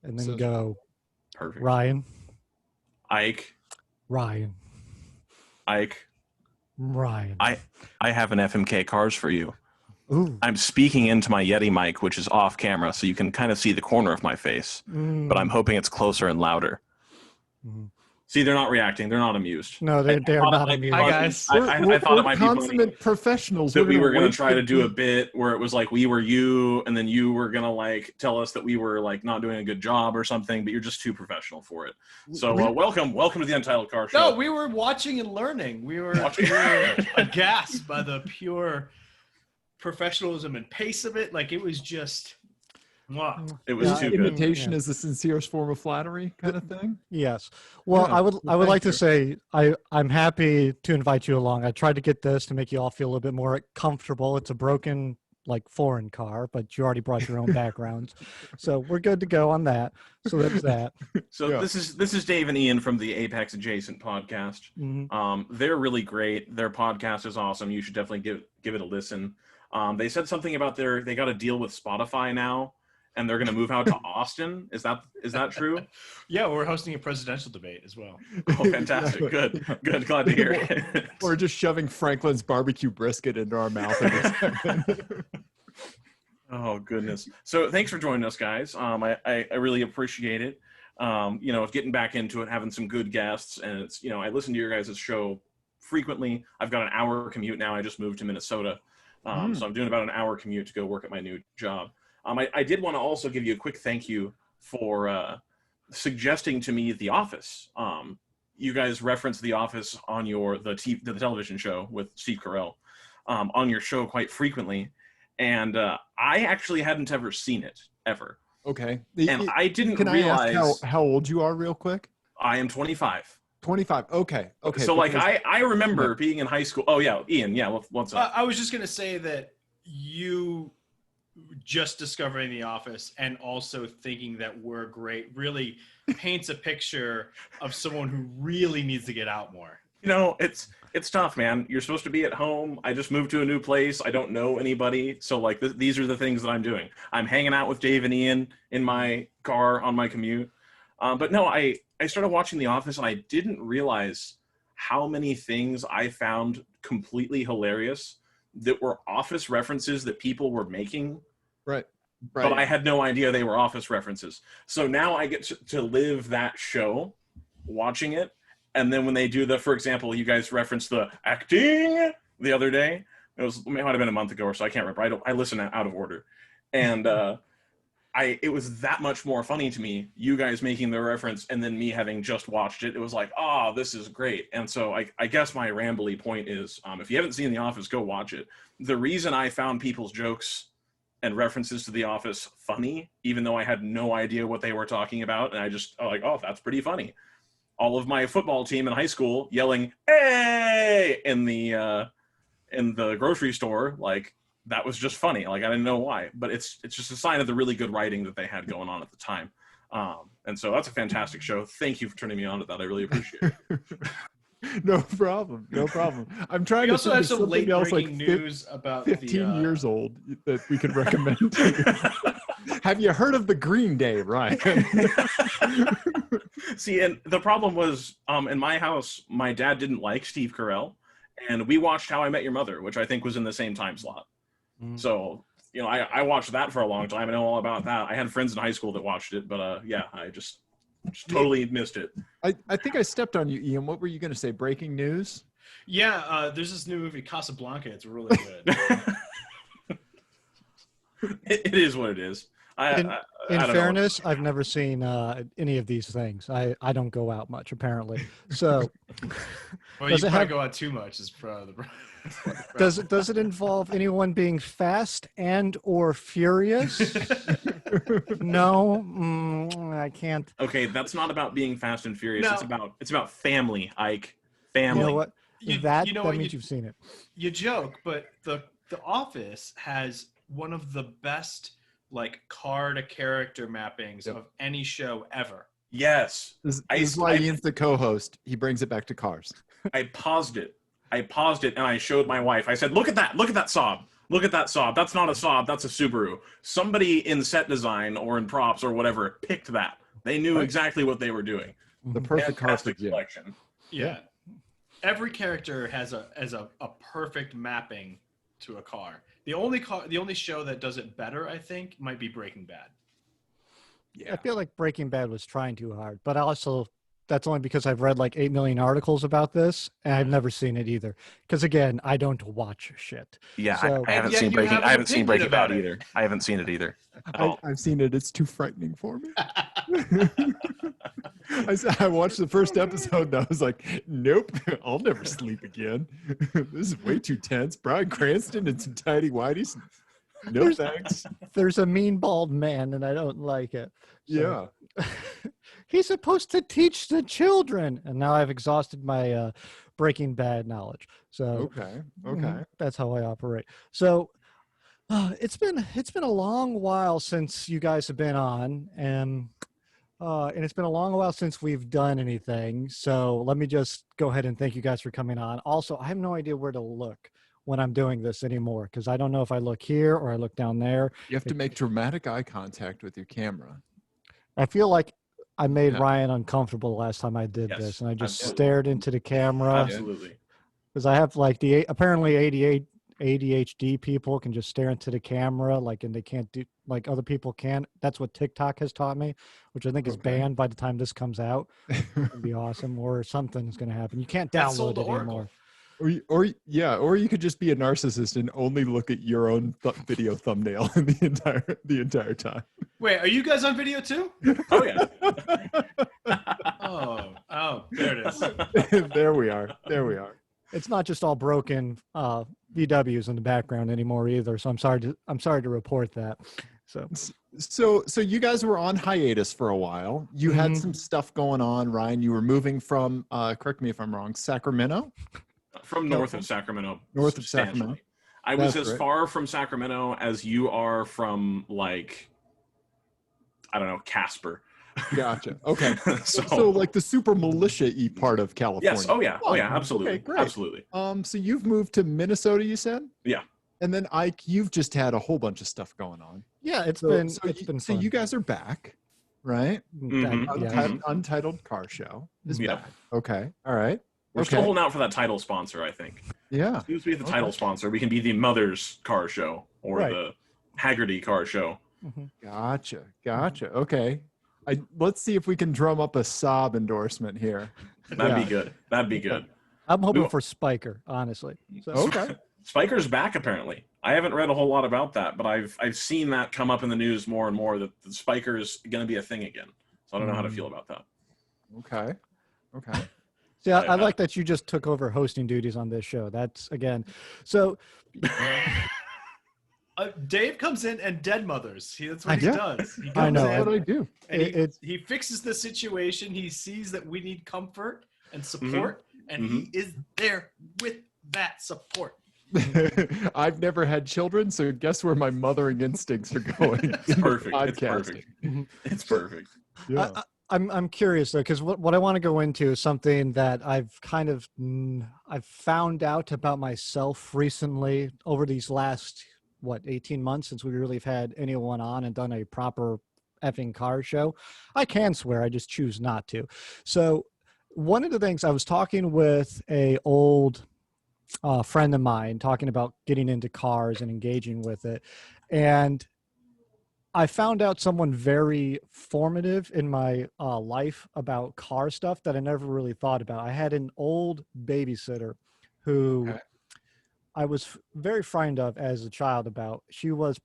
and then go perfect. Ryan, Ike, Ryan, Ike, Ryan. I have an FMK Cars for you. Ooh. I'm speaking into my Yeti mic, which is off camera, so you can kind of see the corner of my face, but I'm hoping it's closer and louder. See, they're not reacting. They're not amused. No, they are not amused. Hi, guys. I thought it might be funny consummate professionals. that we were going to try to do a bit where it was like we were you, and then you were going to like tell us that we were like not doing a good job or something, but you're just too professional for it. So welcome to the Untitled Car Show. No, we were watching and learning. We were aghast by the pure professionalism and pace of it. Like it was just... It was too good. Imitation is the sincerest form of flattery, kind of thing. Yes. Well, I would like to say I'm happy to invite you along. I tried to get this to make you all feel a little bit more comfortable. It's a broken like foreign car, but you already brought your own backgrounds, so we're good to go on that. So that's that. So this is Dave and Ian from the Apex Adjacent podcast. They're really great. Their podcast is awesome. You should definitely give it a listen. They said something about they got a deal with Spotify now, and they're going to move out to Austin. Is that true? Yeah, we're hosting a presidential debate as well. Oh, fantastic. Good. Glad to hear it. We're just shoving Franklin's barbecue brisket into our mouth. Oh, goodness. So thanks for joining us, guys. I really appreciate it. Getting back into it, having some good guests. And it's, I listen to your guys' show frequently. I've got an hour commute now. I just moved to Minnesota. So I'm doing about an hour commute to go work at my new job. I did want to also give you a quick thank you for suggesting to me The Office. You guys referenced The Office on the television show with Steve Carell on your show quite frequently, and I actually hadn't ever seen it ever. Okay, and I didn't realize. Can I ask how old you are, real quick? I am 25. 25. Okay. So like I remember being in high school. Oh yeah, Ian. Yeah, what's up? I was just gonna say that you just discovering The Office and also thinking that we're great really paints a picture of someone who really needs to get out more. It's tough, man. You're supposed to be at home. I just moved to a new place. I don't know anybody. So like these are the things that I'm doing. I'm hanging out with Dave and Ian in my car on my commute. But no, I started watching The Office and I didn't realize how many things I found completely hilarious that were Office references that people were making. Right. But I had no idea they were Office references. So now I get to live that show, watching it. And then when they do for example, you guys referenced the acting the other day. It might have been a month ago or so. I can't remember. I listen out of order. And it was that much more funny to me, you guys making the reference and then me having just watched it. It was like, oh, this is great. And so I guess my rambly point is, if you haven't seen The Office, go watch it. The reason I found people's jokes and references to The Office funny, even though I had no idea what they were talking about, and I just oh, that's pretty funny. All of my football team in high school yelling "Hey!" in the grocery store, like that was just funny. Like I didn't know why, but it's just a sign of the really good writing that they had going on at the time. And so that's a fantastic show. Thank you for turning me on to that. I really appreciate it. No problem. I'm trying we to also have some late else like news about 15 years old that we could recommend to you. Have you heard of the Green Day, Ryan? See, and the problem was in my house, my dad didn't like Steve Carell, and we watched How I Met Your Mother, which I think was in the same time slot. So, I watched that for a long time. I know all about that. I had friends in high school that watched it, but I just totally missed it. I think I stepped on you, Ian. What were you going to say? Breaking news? Yeah, there's this new movie, Casablanca. It's really good. It is what it is. In fairness, I've never seen any of these things. I don't go out much, apparently. So, well, you probably go out too much. Is the does it involve anyone being fast and or furious? No, I can't. Okay, that's not about being fast and furious. No. It's about family, Ike. Family. You know what? That means you've seen it. You joke, but the Office has one of the best car to character mappings of any show ever. Yes. This is why Ian's the co-host. He brings it back to cars. I paused it and I showed my wife. I said, look at that Saab. Look at that Saab. That's not a Saab. That's a Subaru. Somebody in set design or in props or whatever picked that. They knew Right. exactly what they were doing. The perfect car for Fantastic Jim. selection. Yeah. Every character has a perfect mapping to a car. The only show that does it better, I think, might be Breaking Bad. I feel like Breaking Bad was trying too hard, but also that's only because I've read like 8 million articles about this, and I've never seen it either. Because again, I don't watch shit. Yeah, So- I haven't yet seen you Breaking. have an I haven't seen opinion Breaking about Bad it. either. I haven't seen it either. At all. I've seen it. It's too frightening for me. I watched the first episode and I was like, nope, I'll never sleep again. This is way too tense. Bryan Cranston and some tidy whities. No thanks. There's a mean bald man, and I don't like it. So- Yeah. He's supposed to teach the children, and now I've exhausted my Breaking Bad knowledge. So Okay. Okay. that's how I operate. So it's been a long while since you guys have been on, and it's been a long while since we've done anything. So let me just go ahead and thank you guys for coming on. Also, I have no idea where to look when I'm doing this anymore, because I don't know if I look here or I look down there. You have to make dramatic eye contact with your camera. I feel like I made Yeah. Ryan uncomfortable the last time I did Yes, this, and I just absolutely. stared into the camera Absolutely. because I have like apparently ADHD people can just stare into the camera and they can't do like other people can. That's what TikTok has taught me, which I think is Okay. banned by the time this comes out. It'd be awesome, or something's going to happen. You can't That's sold download to it Oracle. anymore. Or you could just be a narcissist and only look at your own video thumbnail the entire time. Wait, are you guys on video too? Oh yeah. Oh, there it is. There we are. There we are. It's not just all broken VWs in the background anymore either. So I'm sorry to report that. So you guys were on hiatus for a while. You had Mhm. some stuff going on, Ryan. You were moving from, correct me if I'm wrong, Sacramento? From north of Sacramento. North of substantially. Sacramento. I was That's as right. far from Sacramento as you are from, like, I don't know, Casper. Gotcha. Okay. so, So like the super militia-y part of California. yes. Oh yeah. Oh yeah. Absolutely. Okay, great. Absolutely. So you've moved to Minnesota, you said? Yeah. And then Ike, you've just had a whole bunch of stuff going on. Yeah, it's So, been so fun. you guys are back, right? Mhm. Yeah. Untitled Car Show is Yeah. back. Okay. All right. We're still Okay. holding out for that title sponsor, I think. Yeah. As soon as we get the Okay. title sponsor, we can be the Mother's Car Show or Right. the Haggerty Car Show. Mhm. Gotcha. Okay. Let's see if we can drum up a Saab endorsement here. That'd Yeah. be good. That'd be good. I'm hoping We- for Spiker, honestly. So, Okay. Spiker's back apparently. I haven't read a whole lot about that, but I've seen that come up in the news more and more that the Spiker is going to be a thing again. So I don't know how to feel about that. Okay. Okay. See, I like that you just took over hosting duties on this show. That's again. So Dave comes in and dead mothers. That's what I he know. does. He I comes know. That's in what I do. and It- he fixes the situation. He sees that we need comfort and support, and he is there with that support. I've never had children, so guess where my mothering instincts are going. It's perfect. It's Podcasting. perfect. It's perfect. Yeah. I'm curious though, because what I want to go into is something that I've kind of I've found out about myself recently over these last 18 months since we really have had anyone on and done a proper effing car show. I can swear, I just choose not to. So one of the things I was talking with a old friend of mine talking about getting into cars and engaging with it, and I found out someone very formative in my life about car stuff that I never really thought about. I had an old babysitter who Okay. I was very frightened of as a child about. She was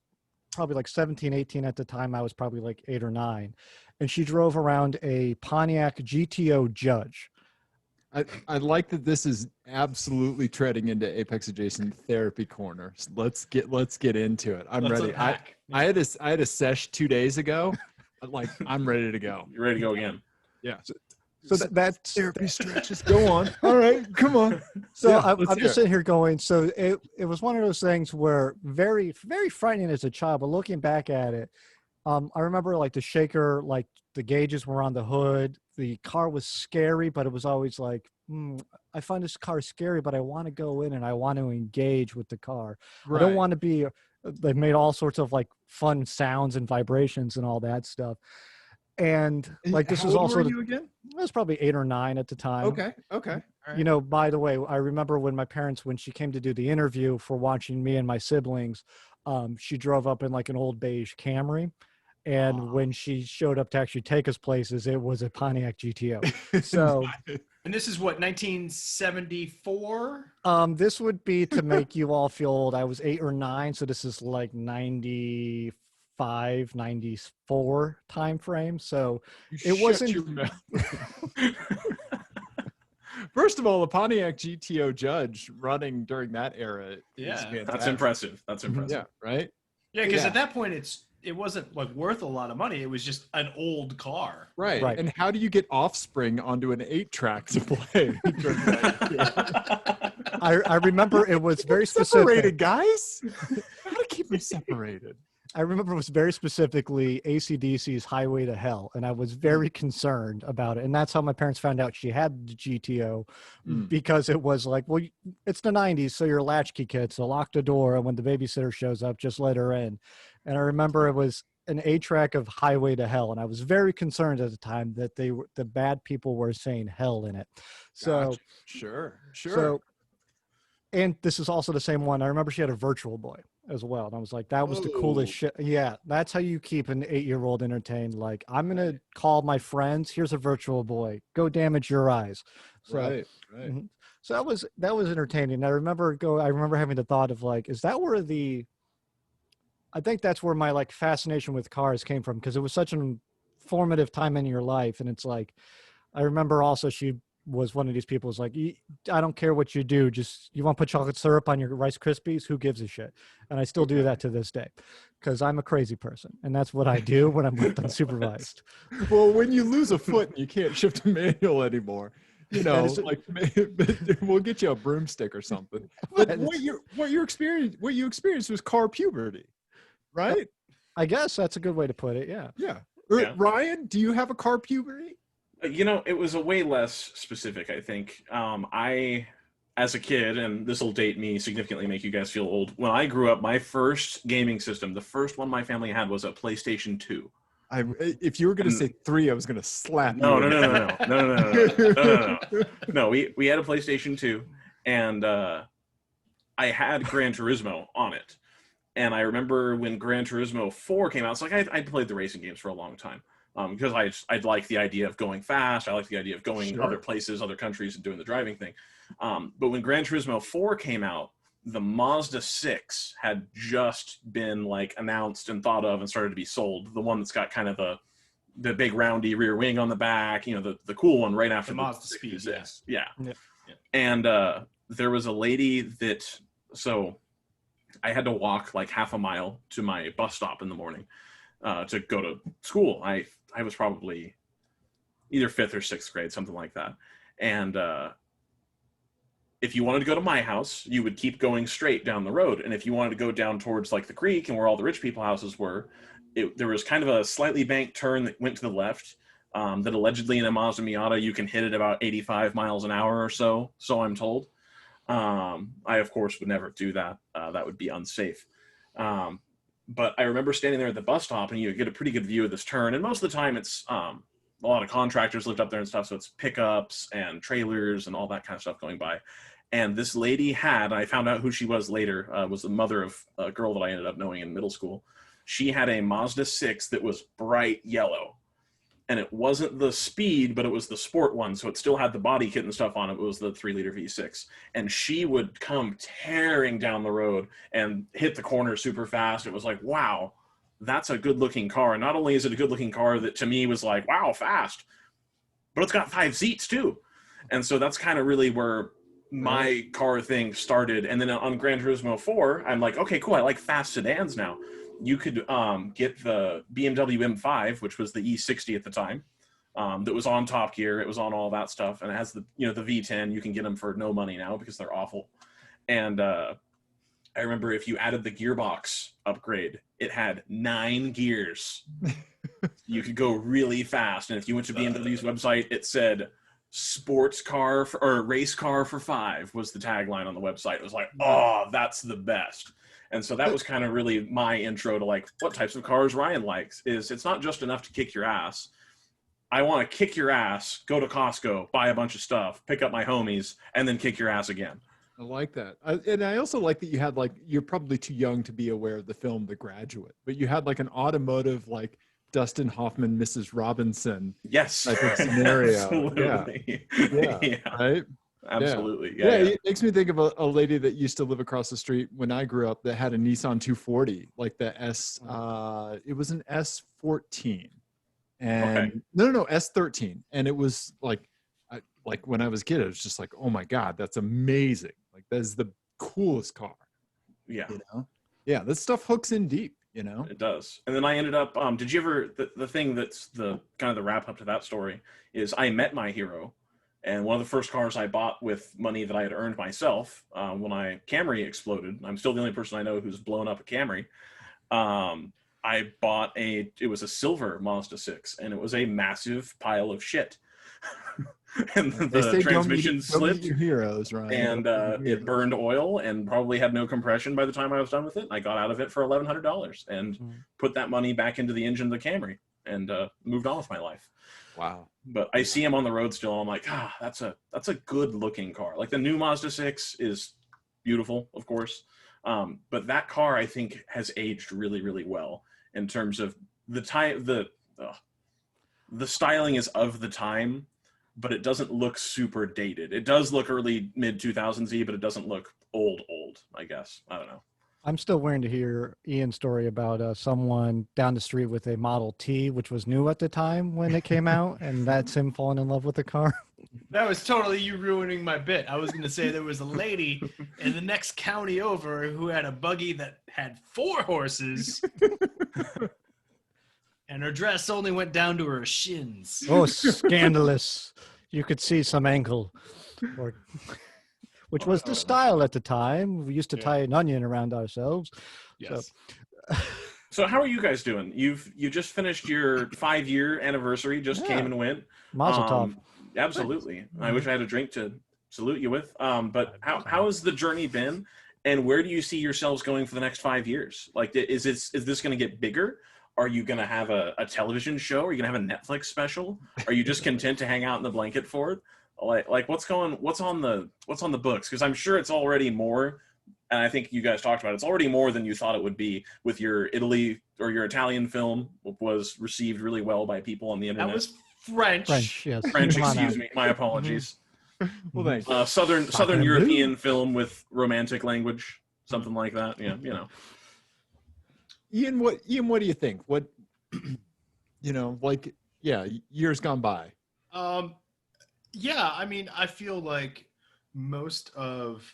probably like 17, 18 at the time. I was probably like 8 or 9. And she drove around a Pontiac GTO Judge. I like that this is absolutely treading into Apex Adjacent therapy corner. Let's get into it. I'm Let's ready. unpack. I had a sesh 2 days ago. I'm ready to go. You ready to go again? Yeah. So that's Therapy stretches. Go on. All right. Come on. so Yeah, I'm let's hear just it. sitting here going, so it was one of those things where very, very frightening as a child, but looking back at it, I remember like the shaker, like the gauges were on the hood. The car was scary, but it was always like I find this car scary, but I want to go in and I want to engage with the car. I Right. don't want to be, they've made all sorts of like fun sounds and vibrations and all that stuff. And like, this How is old also, were you again? I was probably 8 or 9 at the time. Okay. Okay. All right. You know, by the way, I remember when my parents, when she came to do the interview for watching me and my siblings, she drove up in like an old beige Camry. And when she showed up to actually take us places, it was a Pontiac GTO. So, And this is what, 1974? this would be to make you all feel old. I was 8 or 9, so this is like 95, 94 time frame. So You it wasn't. your mouth. First of all, a Pontiac GTO Judge running during that era. Yeah. is fantastic. That's impressive. That's impressive. Yeah. Right. Yeah, because Yeah. at that point it wasn't like worth a lot of money. It was just an old car. Right. Right. And how do you get Offspring onto an 8-track to play? I remember it was very Separated, specific. guys. How to keep them separated? I remember it was very specifically AC/DC's Highway to Hell, and I was very concerned about it. And that's how my parents found out she had the GTO, because it was like, well, it's the 90s, so you're a latchkey kid, so lock the door, and when the babysitter shows up, just let her in. And I remember it was an 8-track of Highway to Hell, and I was very concerned at the time that the bad people were saying hell in it. So, Gotcha. Sure. so, and this is also the same one. I remember she had a Virtual Boy as well, and I was like, that was the coolest shit. Yeah, that's how you keep an 8-year-old entertained. Like, I'm gonna call my friends. Here's a Virtual Boy. Go damage your eyes. So, Right. so that was entertaining. I remember having the thought of like, is that where I think that's where my like fascination with cars came from, because it was such an formative time in your life. And it's like, I remember also she was one of these people who's like, I don't care what you do, just you want to put chocolate syrup on your Rice Krispies, who gives a shit? And I still do that to this day, because I'm a crazy person, and that's what I do when I'm unsupervised. Well, when you lose a foot and you can't shift a manual anymore, you know, like we'll get you a broomstick or something. But what you experienced was car puberty, right? I guess that's a good way to put it. Yeah. Yeah. Yeah. Ryan, do you have a car puberty? You know, it was a way less specific, I think. I, as a kid, and this will date me significantly, make you guys feel old. When I grew up, my first gaming system, the first one my family had, was a PlayStation 2. If you were going to say 3, I was going to slap you. No. No, we had a PlayStation 2, and I had Gran Turismo on it. And I remember when Gran Turismo 4 came out, it's like I'd played the racing games for a long time. Because I'd like the idea of going fast. I like the idea of going other places, other countries, and doing the driving thing. But when Gran Turismo 4 came out, the Mazda 6 had just been like announced and thought of and started to be sold. The one that's got kind of the big roundy rear wing on the back, you know, the cool one right after the Mazda Speed. Yeah. And there was a lady so I had to walk like half a mile to my bus stop in the morning to go to school. I was probably either 5th or 6th grade, something like that. And if you wanted to go to my house, you would keep going straight down the road. And if you wanted to go down towards like the creek and where all the rich people houses were, there was kind of a slightly banked turn that went to the left that allegedly in a Mazda Miata, you can hit it about 85 miles an hour or so I'm told. I, of course, would never do that. That would be unsafe. But I remember standing there at the bus stop, and you get a pretty good view of this turn. And most of the time, it's a lot of contractors lived up there and stuff, so it's pickups and trailers and all that kind of stuff going by. And this lady had, I found out who she was later, was the mother of a girl that I ended up knowing in middle school. She had a Mazda 6 that was bright yellow. And it wasn't the Speed, but it was the Sport one, so it still had the body kit and stuff on it. It was the 3-liter V6. And she would come tearing down the road and hit the corner super fast. It was like, wow, that's a good-looking car. And not only is it a good-looking car that to me was like, wow, fast, but it's got 5 seats too. And so that's kind of really where my car thing started. And then on Gran Turismo 4, I'm like, okay, cool, I like fast sedans now. You could get the BMW M5, which was the E60 at the time, that was on Top Gear. It was on all that stuff, and it has the V10. You can get them for no money now because they're awful. And I remember if you added the gearbox upgrade, it had 9 gears. You could go really fast, and if you went to BMW's website, it said sports car or race car for $5 was the tagline on the website. It was like, oh, that's the best. And so that was kind of really my intro to like what types of cars Ryan likes. Is it's not just enough to kick your ass. I want to kick your ass, go to Costco, buy a bunch of stuff, pick up my homies, and then kick your ass again. I like that. And I also like that you had like, you're probably too young to be aware of the film The Graduate, but you had like an automotive, like Dustin Hoffman, Mrs. Robinson yes type of scenario. Absolutely. Yeah. Right? Absolutely. Yeah. It makes me think of a lady that used to live across the street when I grew up that had a Nissan 240, like the it was an S14. And no, S13. And it was like when I was a kid, it was just like, oh my God, that's amazing. Like that is the coolest car. Yeah. You know? Yeah, this stuff hooks in deep, you know? It does. And then I ended up, did you ever, the thing that's the kind of the wrap up to that story is I met my hero. And one of the first cars I bought with money that I had earned myself when Camry exploded. I'm still the only person I know who's blown up a Camry. I bought it was a silver Mazda 6, and it was a massive pile of shit. And the transmission slipped. Your heroes, right? And it burned oil and probably had no compression by the time I was done with it. I got out of it for $1,100 and put that money back into the engine of the Camry and moved on with my life. Wow. But I see him on the road still. I'm like, that's a good looking car. Like the new Mazda 6 is beautiful, of course. But that car I think has aged really, really well in terms of the time. The styling is of the time, but it doesn't look super dated. It does look early mid 2000s-y, but it doesn't look old, I guess. I don't know. I'm still waiting to hear Ian's story about someone down the street with a Model T, which was new at the time when it came out, and that's him falling in love with the car. That was totally you ruining my bit. I was going to say there was a lady in the next county over who had a buggy that had 4 horses, and her dress only went down to her shins. Oh, scandalous. You could see some ankle. Which was the style at the time. We used to tie an onion around ourselves. Yes. So how are you guys doing? You just finished your 5-year anniversary. Just came and went. Mazel tov. Absolutely. I wish I had a drink to salute you with. But how has the journey been? And where do you see yourselves going for the next 5 years? Like, is this going to get bigger? Are you going to have a television show? Are you going to have a Netflix special? Are you just content to hang out in the blanket for it? Like what's on the books? Because I'm sure it's already more, and I think you guys talked about it. It's already more than you thought it would be with your Italy or your Italian film was received really well by people on the internet. That was French. Yes. French, excuse me. My apologies. Well, thanks. Southern European film with romantic language, something like that. Yeah, you know. Ian, what do you think? What, years gone by. Yeah, I mean, I feel like most of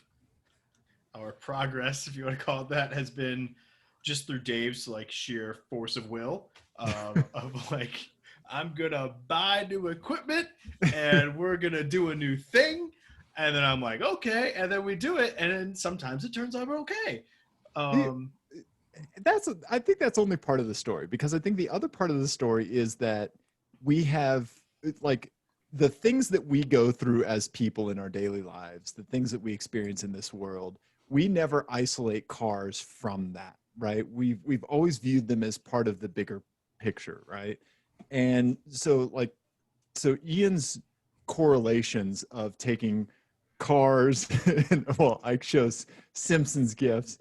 our progress, if you want to call it that, has been just through Dave's like sheer force of will of like, I'm gonna buy new equipment and we're gonna do a new thing, and then I'm like, okay, and then we do it, and then sometimes it turns out okay. I think that's only part of the story, because I think the other part of the story is that we have like the things that we go through as people in our daily lives, the things that we experience in this world, we never isolate cars from that, right? We've always viewed them as part of the bigger picture, right? And so Ian's correlations of taking cars and I chose Simpsons gifts.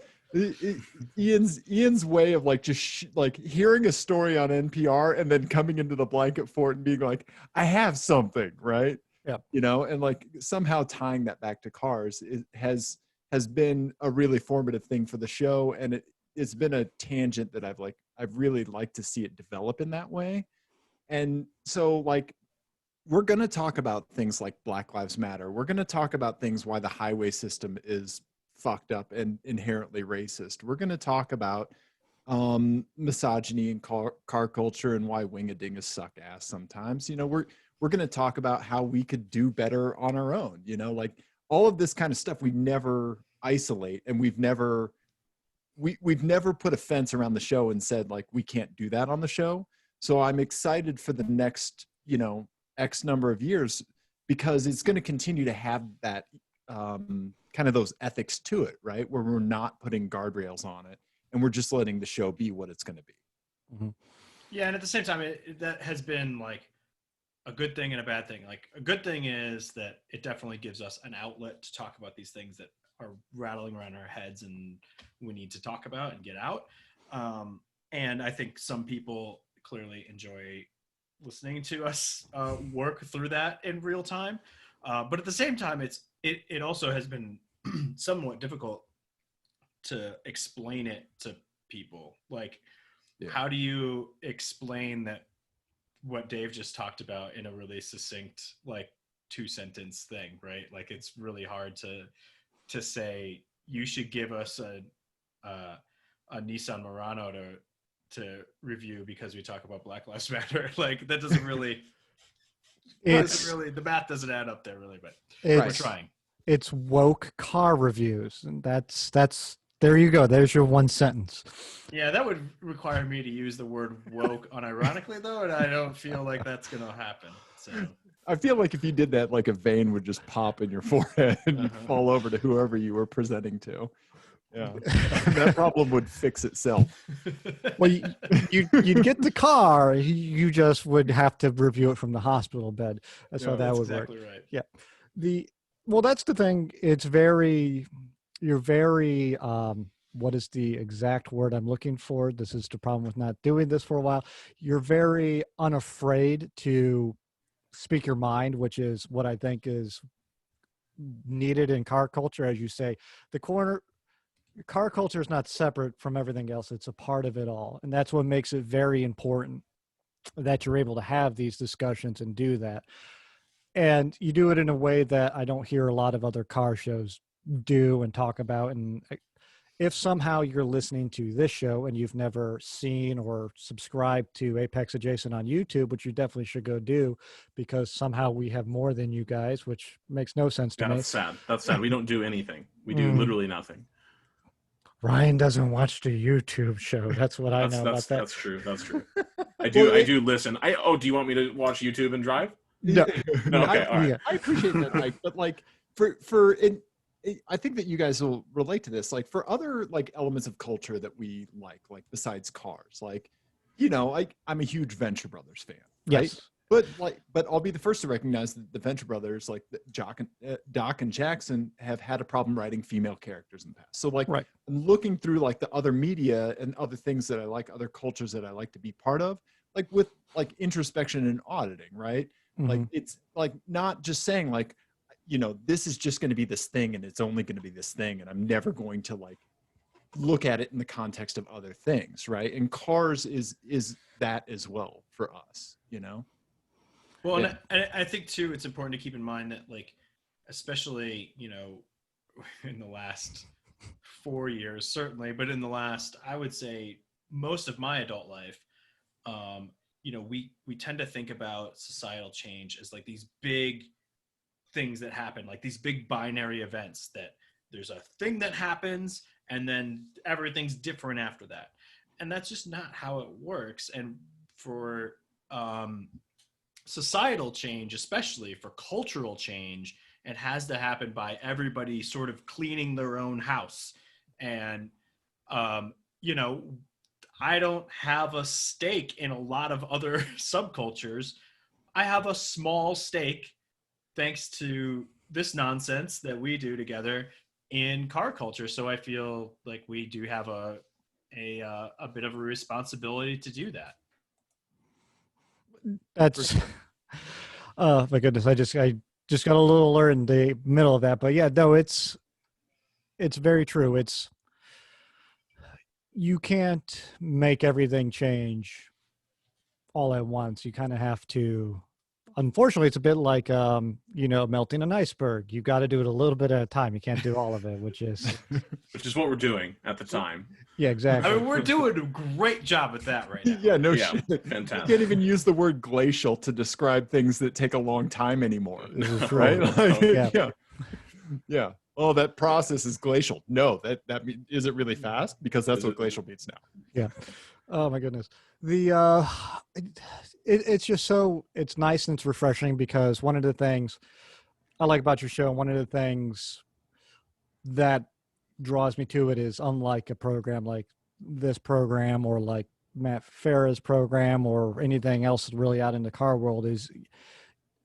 Ian's way of like just like hearing a story on NPR and then coming into the blanket fort and being like, I have something, right? Yeah. And like somehow tying that back to cars has been a really formative thing for the show, and it's been a tangent that I've really liked to see it develop in that way. And so like we're going to talk about things like Black Lives Matter. We're going to talk about things why the highway system is fucked up and inherently racist. We're going to talk about misogyny and car culture and why wing-a-dingas suck ass sometimes. We're going to talk about how we could do better on our own. Like all of this kind of stuff we never isolate, and we've never put a fence around the show and said like we can't do that on the show. So I'm excited for the next X number of years because it's going to continue to have that kind of those ethics to it, right? Where we're not putting guardrails on it and we're just letting the show be what it's going to be. Mm-hmm. Yeah, and at the same time, that has been like a good thing and a bad thing. Like a good thing is that it definitely gives us an outlet to talk about these things that are rattling around our heads and we need to talk about and get out. And I think some people clearly enjoy listening to us work through that in real time. But at the same time, it also has been somewhat difficult to explain it to people. Like, how do you explain that what Dave just talked about in a really succinct, like 2-sentence thing, right? Like it's really hard to say you should give us a Nissan Murano to review because we talk about Black Lives Matter. Like that doesn't really, the math doesn't add up there really, but we're trying. It's woke car reviews, and that's there you go. There's your one sentence. Yeah, that would require me to use the word woke unironically though, and I don't feel like that's gonna happen. So I feel like if you did that, like a vein would just pop in your forehead and you'd fall over to whoever you were presenting to. Yeah, that problem would fix itself. Well, you'd get the car. You just would have to review it from the hospital bed. That's how that would exactly work. Right. Yeah. Well, that's the thing. You're very, what is the exact word I'm looking for? This is the problem with not doing this for a while. You're very unafraid to speak your mind, which is what I think is needed in car culture. As you say, car culture is not separate from everything else. It's a part of it all. And that's what makes it very important that you're able to have these discussions and do that. And you do it in a way that I don't hear a lot of other car shows do and talk about. And if somehow you're listening to this show and you've never seen or subscribed to Apex Adjacent on YouTube, which you definitely should go do, because somehow we have more than you guys, which makes no sense to me. That's sad. That's sad. We don't do anything. We do literally nothing. Ryan doesn't watch the YouTube show. That's what I know about that. That's true. That's true. I do listen. Do you want me to watch YouTube and drive? No. Okay. All right. I appreciate that, Mike, but like I think that you guys will relate to this. Like for other like elements of culture that we like besides cars, like, you know, I'm a huge Venture Brothers fan. Right? Yes. But I'll be the first to recognize that the Venture Brothers, like Doc and Jackson, have had a problem writing female characters in the past. So like, right. I'm looking through like the other media and other things that I like, other cultures that I like to be part of, like with like introspection and auditing, right? Mm-hmm. Like it's like not just saying like, you know, this is just going to be this thing and it's only going to be this thing, and I'm never going to like look at it in the context of other things, right? And cars is that as well for us, you know. Well, yeah. And I think too, it's important to keep in mind that, like, especially, you know, in the last 4 years, certainly, but in the last, I would say most of my adult life, you know, we tend to think about societal change as like these big things that happen, like these big binary events that there's a thing that happens and then everything's different after that. And that's just not how it works. And for, societal change, especially for cultural change, it has to happen by everybody sort of cleaning their own house. And, you know, I don't have a stake in a lot of other subcultures. I have a small stake thanks to this nonsense that we do together in car culture. So I feel like we do have a bit of a responsibility to do that. That's oh my goodness, I just got a little alert in the middle of that. But yeah, no, it's very true. You can't make everything change all at once. You kind of have to, unfortunately, it's a bit like you know, melting an iceberg. You got to do it a little bit at a time. You can't do all of it, which is what we're doing at the time. Yeah, exactly. I mean, we're doing a great job at that right now. Yeah, no shit. Fantastic. You can't even use the word glacial to describe things that take a long time anymore. This is true. Right? Like, yeah. Yeah. Oh, that process is glacial. No, that is it really fast? Because that's what glacial means now. Yeah. Oh my goodness. The it's just it's nice and it's refreshing because one of the things I like about your show, and one of the things that draws me to it is unlike a program like this program or like Matt Farah's program or anything else really out in the car world is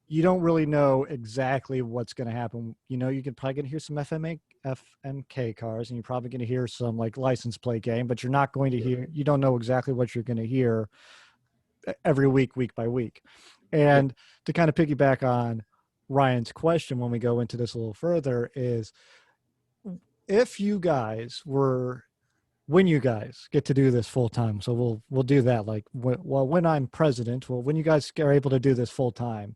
you don't really know exactly what's going to happen. You know, you can probably going to hear some FMK cars and you're probably going to hear some like license plate game, but you're not going to hear, you don't know exactly what you're going to hear every week, week by week. And to kind of piggyback on Ryan's question when we go into this a little further is if you guys were, when you guys get to do this full time, so we'll do that like when I'm president, well, when you guys are able to do this full time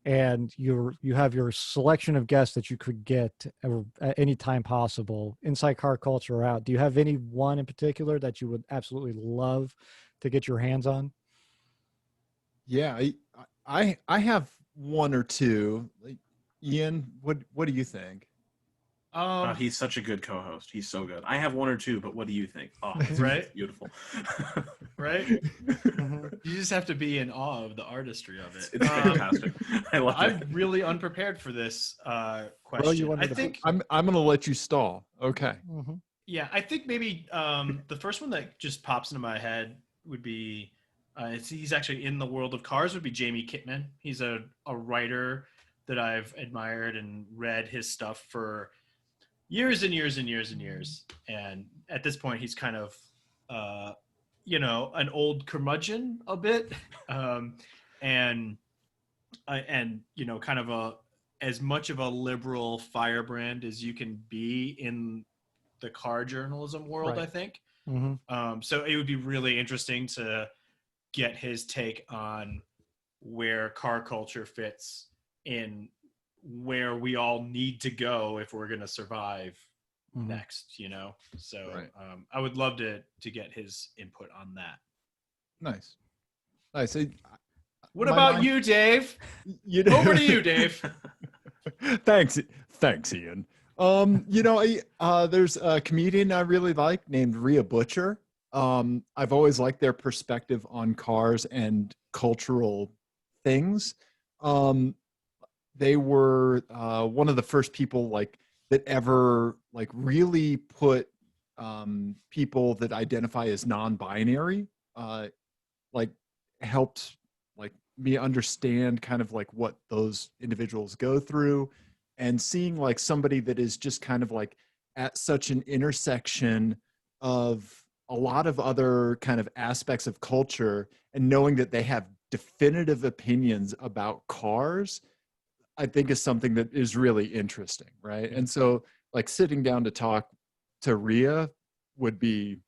and you have your selection of guests that you could get at any time possible, inside car culture or out, do you have any one in particular that you would absolutely love to get your hands on? Yeah, I have one or two. Like, Ian, what do you think? He's such a good co-host. He's so good. I have one or two, but what do you think? Oh, it's Right? beautiful. Right? Mhm. You just have to be in awe of the artistry of it. It's fantastic. I love I'm it. really unprepared for this question. Well, you wanted I to- think, I'm going to let you stall. Okay. Mhm. yeah, I think maybe the first one that just pops into my head would be, he's actually in the world of cars, would be Jamie Kitman. He's a writer that I've admired and read his stuff for years and years and years and years. And at this point, he's kind of, an old curmudgeon a bit. And kind of as much of a liberal firebrand as you can be in the car journalism world, Right. I think. Mhm. So it would be really interesting to get his take on where car culture fits in where we all need to go if we're going to survive Mhm. next, So Right. I would love to get his input on that. Nice. What My about mind- you, Dave? You know, Over to you, Dave. Thanks, Ian. There's a comedian I really like named Rhea Butcher. I've always liked their perspective on cars and cultural things. They were one of the first people that ever really put people that identify as non-binary helped me understand kind of what those individuals go through, and seeing somebody that is just kind of at such an intersection of a lot of other kind of aspects of culture, and knowing that they have definitive opinions about cars, I think is something that is really interesting, right? Yeah. And so sitting down to talk to Rhea would be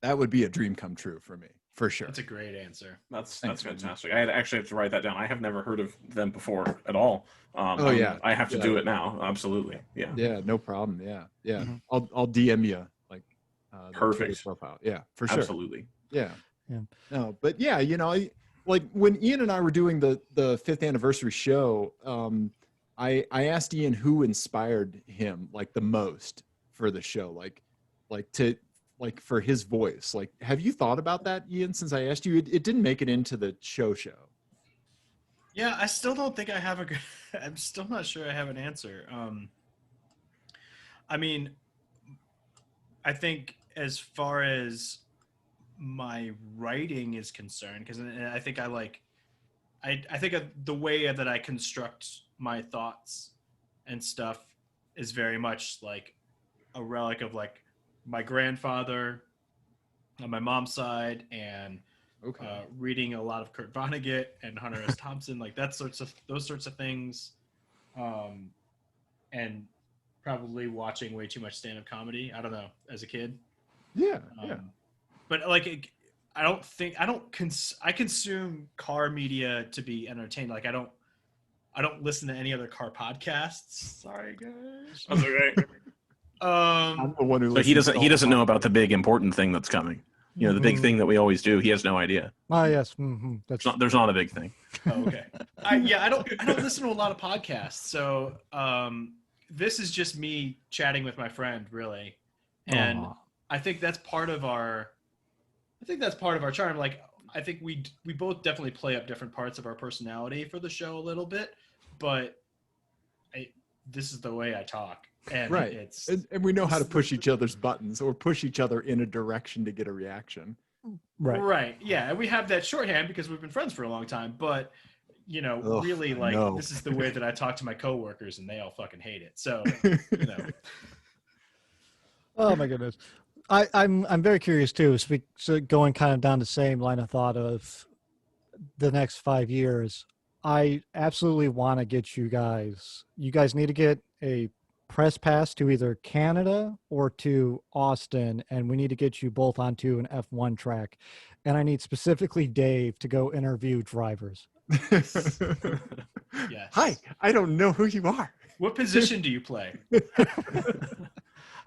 a dream come true for me, for sure. That's a great answer. That's Thanks, man. fantastic. I actually have to write that down. I have never heard of them before at all. Yeah. I have to Yeah. do it now. Absolutely. Yeah. Yeah, no problem. Yeah. Mhm. I'll DM you the Perfect. Twitter profile. Yeah, for sure. Absolutely. Yeah. Yeah. No, but yeah, when Ian and I were doing the 5th anniversary show, I asked Ian who inspired him the most for the show, for his voice. Have you thought about that, Ian? Since I asked you, it didn't make it into the show. Yeah, I still don't think I have a good. I'm still not sure I have an answer. I mean, I think as far as my writing is concerned, because I think I think the way that I construct my thoughts and stuff is very much like a relic of my grandfather on my mom's side, and Okay. reading a lot of Kurt Vonnegut and Hunter S. Thompson, those sorts of things, and probably watching way too much stand-up comedy. I don't know, as a kid. Yeah. But I consume car media to be entertained. I don't listen to any other car podcasts. Sorry, guys. That's okay. I'm the one who. So he doesn't know about the big important thing that's coming. The big thing that we always do. He has no idea. Oh yes. Mm-hmm. That's There's not a big thing. Oh, okay. I don't listen to a lot of podcasts, so this is just me chatting with my friend, really, and Aw. I think that's part of our I think that's part of our charm. Like, I think we both definitely play up different parts of our personality for the show a little bit, but this is the way I talk. And Right. it's And we know how to push each other's buttons or push each other in a direction to get a reaction. Right. Yeah. And we have that shorthand because we've been friends for a long time. But, you know, Ugh, really, I like, know. this is the way that I talk to my coworkers, and they all fucking hate it. So, you know. Oh my goodness. I'm very curious too. So going kind of down the same line of thought of the next 5 years, I absolutely want to get you guys. You guys need to get a press pass to either Canada or to Austin, and we need to get you both onto an F1 track. And I need specifically Dave to go interview drivers. Yes. Hi, I don't know who you are. What position do you play?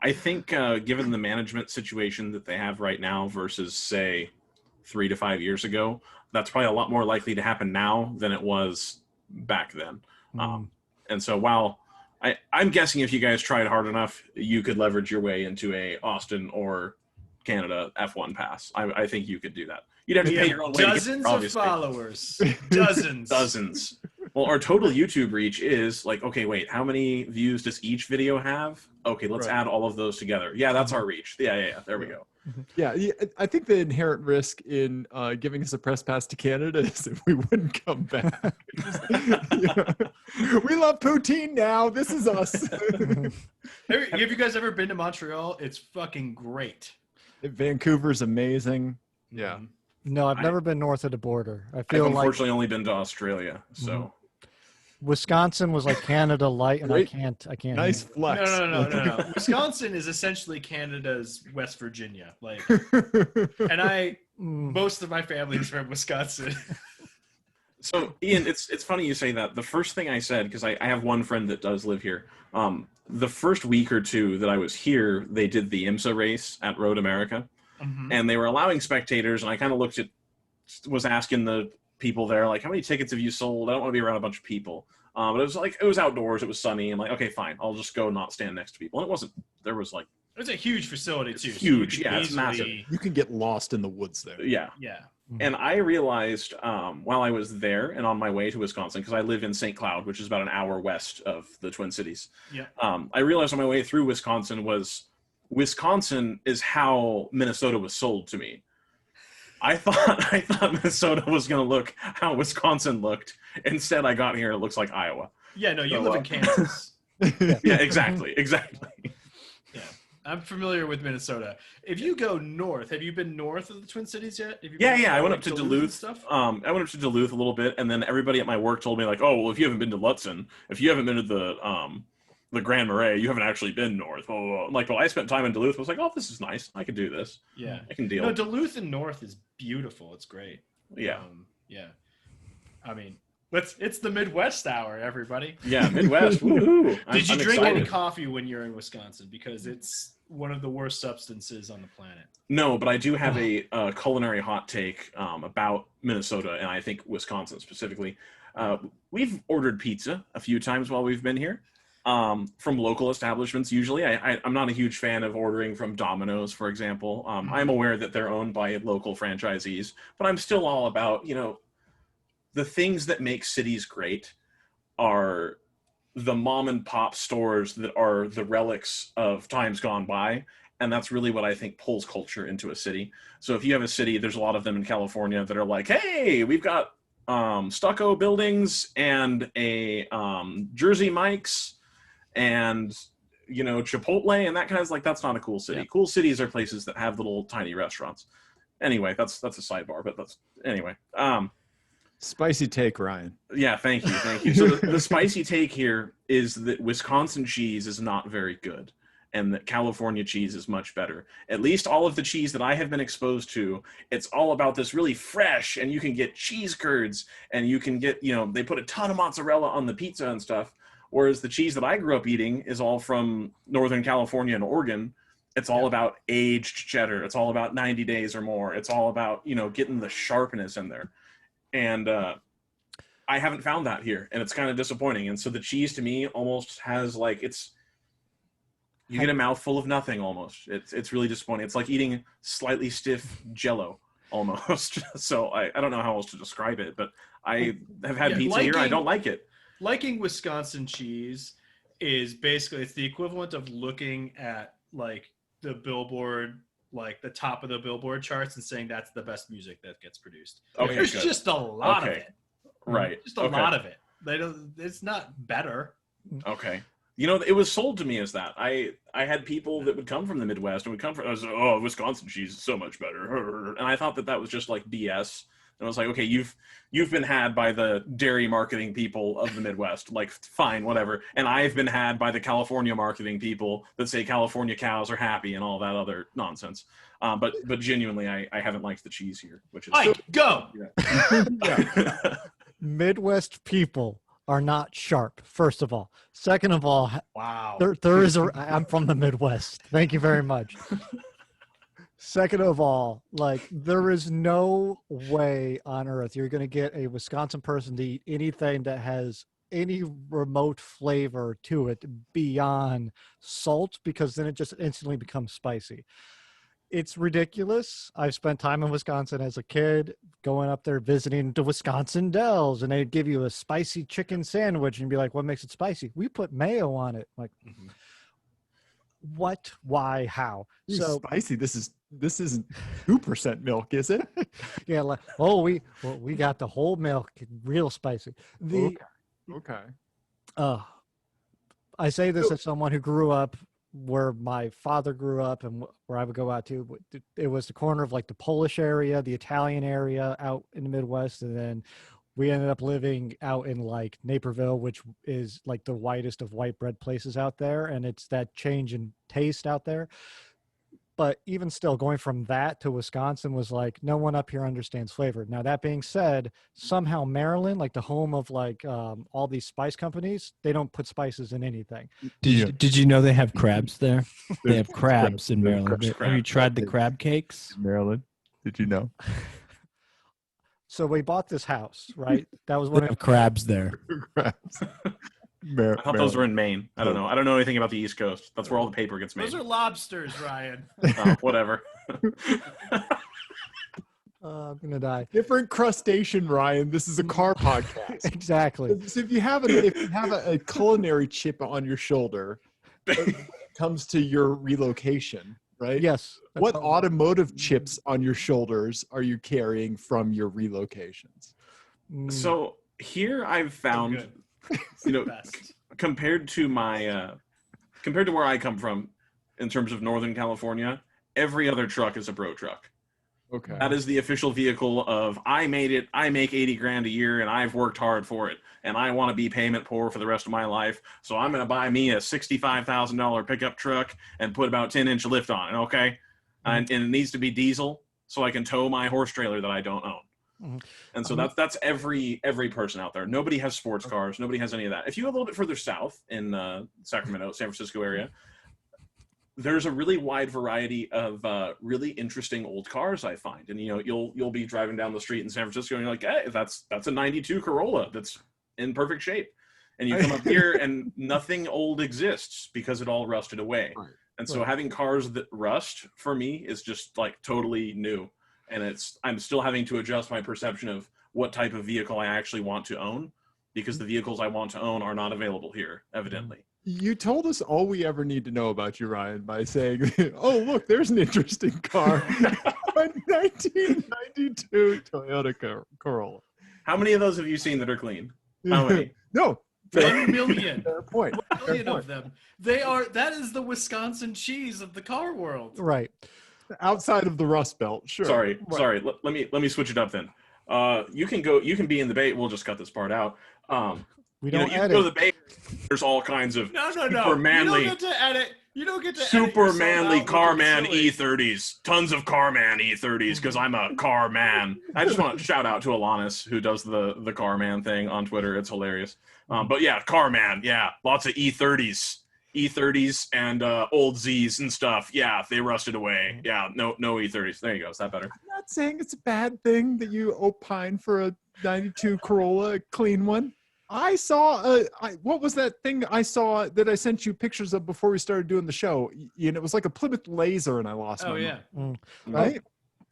I think given the management situation that they have right now versus, say, 3 to 5 years ago, that's probably a lot more likely to happen now than it was back then. And so while I'm guessing if you guys tried hard enough, you could leverage your way into a Austin or Canada F1 pass. I think you could do that. You'd have to pay your own way to get dozens there, of obviously. followers. Dozens. Dozens. Well, our total YouTube reach is like, okay, wait, how many views does each video have? Okay, let's add all of those together. Yeah, that's our reach. Yeah. There we go. Yeah, I think the inherent risk in giving us a press pass to Canada is if we wouldn't come back. We love poutine now. This is us. Have you guys ever been to Montreal? It's fucking great. Vancouver's amazing. Yeah. No, I've never been north of the border. I feel I've like unfortunately only been to Australia, so Wisconsin was like Canada light, and I can't. Nice flex. No. Wisconsin is essentially Canada's West Virginia. Like, and most of my family is from Wisconsin. So, Ian, it's funny you say that. The first thing I said, because I have one friend that does live here. The first week or two that I was here, they did the IMSA race at Road America, and they were allowing spectators. And I kind of was asking the people there, like, how many tickets have you sold? I don't want to be around a bunch of people. But it was outdoors. It was sunny. I'm like, okay, fine. I'll just go not stand next to people. And it wasn't. There was like. It's a huge facility too. Huge, So yeah, it's massive. You can get lost in the woods there. Yeah. And I realized while I was there and on my way to Wisconsin, because I live in St. Cloud, which is about an hour west of the Twin Cities. Yeah. I realized on my way through Wisconsin is how Minnesota was sold to me. I thought Minnesota was going to look how Wisconsin looked. Instead, I got here and it looks like Iowa. Yeah, no, you live in Kansas. Yeah, exactly. Yeah, I'm familiar with Minnesota. If you go north, have you been north of the Twin Cities yet? I went up to Duluth Duluth. and stuff? I went up to Duluth a little bit, and then everybody at my work told me, like, oh, well, if you haven't been to Lutsen, if you haven't been to the Grand Marais, you haven't actually been north. I'm like, well, I spent time in Duluth. I was like, oh, this is nice. I can do this. Yeah. I can deal. No, Duluth and north is beautiful. It's great. Yeah. Yeah. I mean, it's the Midwest hour, everybody. Yeah, Midwest. Woohoo! Did you I'm drink excited. any coffee when you're in Wisconsin? Because it's one of the worst substances on the planet. No, but I do have a culinary hot take about Minnesota, and I think Wisconsin specifically. We've ordered pizza a few times while we've been here from local establishments. Usually, I'm not a huge fan of ordering from Domino's, for example. I'm aware that they're owned by local franchisees, but I'm still all about, the things that make cities great are the mom and pop stores that are the relics of times gone by. And that's really what I think pulls culture into a city. So if you have a city, there's a lot of them in California that are like, hey, we've got stucco buildings and a Jersey Mike's and, Chipotle and that kind of like, that's not a cool city. Yeah. Cool cities are places that have little tiny restaurants. Anyway, that's a sidebar, but anyway. Spicy take, Ryan. Yeah, thank you. So the spicy take here is that Wisconsin cheese is not very good and that California cheese is much better. At least all of the cheese that I have been exposed to, it's all about this really fresh, and you can get cheese curds and you can get, they put a ton of mozzarella on the pizza and stuff. Whereas the cheese that I grew up eating is all from Northern California and Oregon. It's all about aged cheddar. It's all about 90 days or more. It's all about, getting the sharpness in there. And I haven't found that here, and it's kind of disappointing. And so the cheese to me almost has like you get a mouthful of nothing almost. It's really disappointing. It's like eating slightly stiff Jell-O. almost. So I don't know how else to describe it, but I have had Yeah, pizza here. I don't like it. Liking Wisconsin cheese is basically, it's the equivalent of looking at like the Billboard, like the top of the Billboard charts, and saying that's the best music that gets produced. Okay, There's good. just a lot of Okay. it. Right. Just a lot of it. They don't. It's not better. Okay. You know, it was sold to me as that. I had people that would come from the Midwest and would come from, I was like, oh, Wisconsin cheese is so much better. And I thought that was just like BS. And I was like, okay, you've been had by the dairy marketing people of the Midwest. Like, fine, whatever. And I've been had by the California marketing people that say California cows are happy and all that other nonsense. But genuinely, I haven't liked the cheese here, which is go. Yeah. Midwest people are not sharp, first of all. Second of all, Wow. there is I'm from the Midwest. Thank you very much. Second of all, like, there is no way on earth you're going to get a Wisconsin person to eat anything that has any remote flavor to it beyond salt, because then it just instantly becomes spicy. It's ridiculous. I've spent time in Wisconsin as a kid, going up there visiting the Wisconsin Dells, and they'd give you a spicy chicken sandwich and be like, what makes it spicy? We put mayo on it. Like, what, why, how? So spicy. This isn't 2% milk, is it? Yeah. Like, we got the whole milk, real spicy. Okay. I say this as someone who grew up where my father grew up and where I would go out to. It was the corner of like the Polish area, the Italian area out in the Midwest. And then we ended up living out in like Naperville, which is like the whitest of white bread places out there. And it's that change in taste out there. But even still, going from that to Wisconsin was like, no one up here understands flavor. Now, that being said, somehow Maryland, like the home of like all these spice companies, they don't put spices in anything. Did you know they have crabs there? They have crabs in Maryland. crab. Have you tried the crab cakes? Maryland. Did you know? So we bought this house, right? That was They one have of crabs there. Crabs. I thought those were in Maine. I don't know. I don't know anything about the East Coast. That's where all the paper gets made. Those are lobsters, Ryan. Oh, whatever. I'm gonna die. Different crustacean, Ryan. This is a car podcast. Exactly. So if you have a culinary chip on your shoulder, it comes to your relocation, right? Yes. What automotive chips on your shoulders are you carrying from your relocations? So here I've found, you know, compared to where I come from, in terms of Northern California, every other truck is a bro truck. Okay. That is the official vehicle of, I made it, I make 80 grand a year, and I've worked hard for it, and I want to be payment poor for the rest of my life, so I'm going to buy me a $65,000 pickup truck and put about 10-inch lift on it, okay? And it needs to be diesel, so I can tow my horse trailer that I don't own. And so that's every person out there. Nobody has sports cars. Nobody has any of that. If you go a little bit further south in Sacramento, San Francisco area, there's a really wide variety of really interesting old cars, I find. And, you know, you'll be driving down the street in San Francisco and you're like, hey, that's a 92 Corolla that's in perfect shape. And you come up here and nothing old exists because it all rusted away. Right. And so having cars that rust for me is just like totally new. And I'm still having to adjust my perception of what type of vehicle I actually want to own, because the vehicles I want to own are not available here, evidently. You told us all we ever need to know about you, Ryan, by saying, oh, look, there's an interesting car. A 1992 Toyota Corolla. How many of those have you seen that are clean? How many? No. 1 million. Fair point. 1 million of them. That is the Wisconsin cheese of the car world. Right. Outside of the Rust Belt, sure. Sorry. Let me switch it up then. You can be in the Bay. We'll just cut this part out. We You don't can edit. go to the Bay. There's all kinds of No. super manly, You don't get to edit. You don't get to edit super yourself manly out Carman looking silly. E30s. Tons of Carman E30s because I'm a car man. I just want to shout out to Alanis, who does the Carman thing on Twitter. It's hilarious. But yeah, Carman. Yeah, lots of E30s and old Z's and stuff. Yeah, they rusted away. Yeah, no E30s. There you go. Is that better? I'm not saying it's a bad thing that you opine for a 92 Corolla, a clean one. I saw what was that thing I saw that I sent you pictures of before we started doing the show? And it was like a Plymouth Laser, and I lost my mind. Yeah. Right?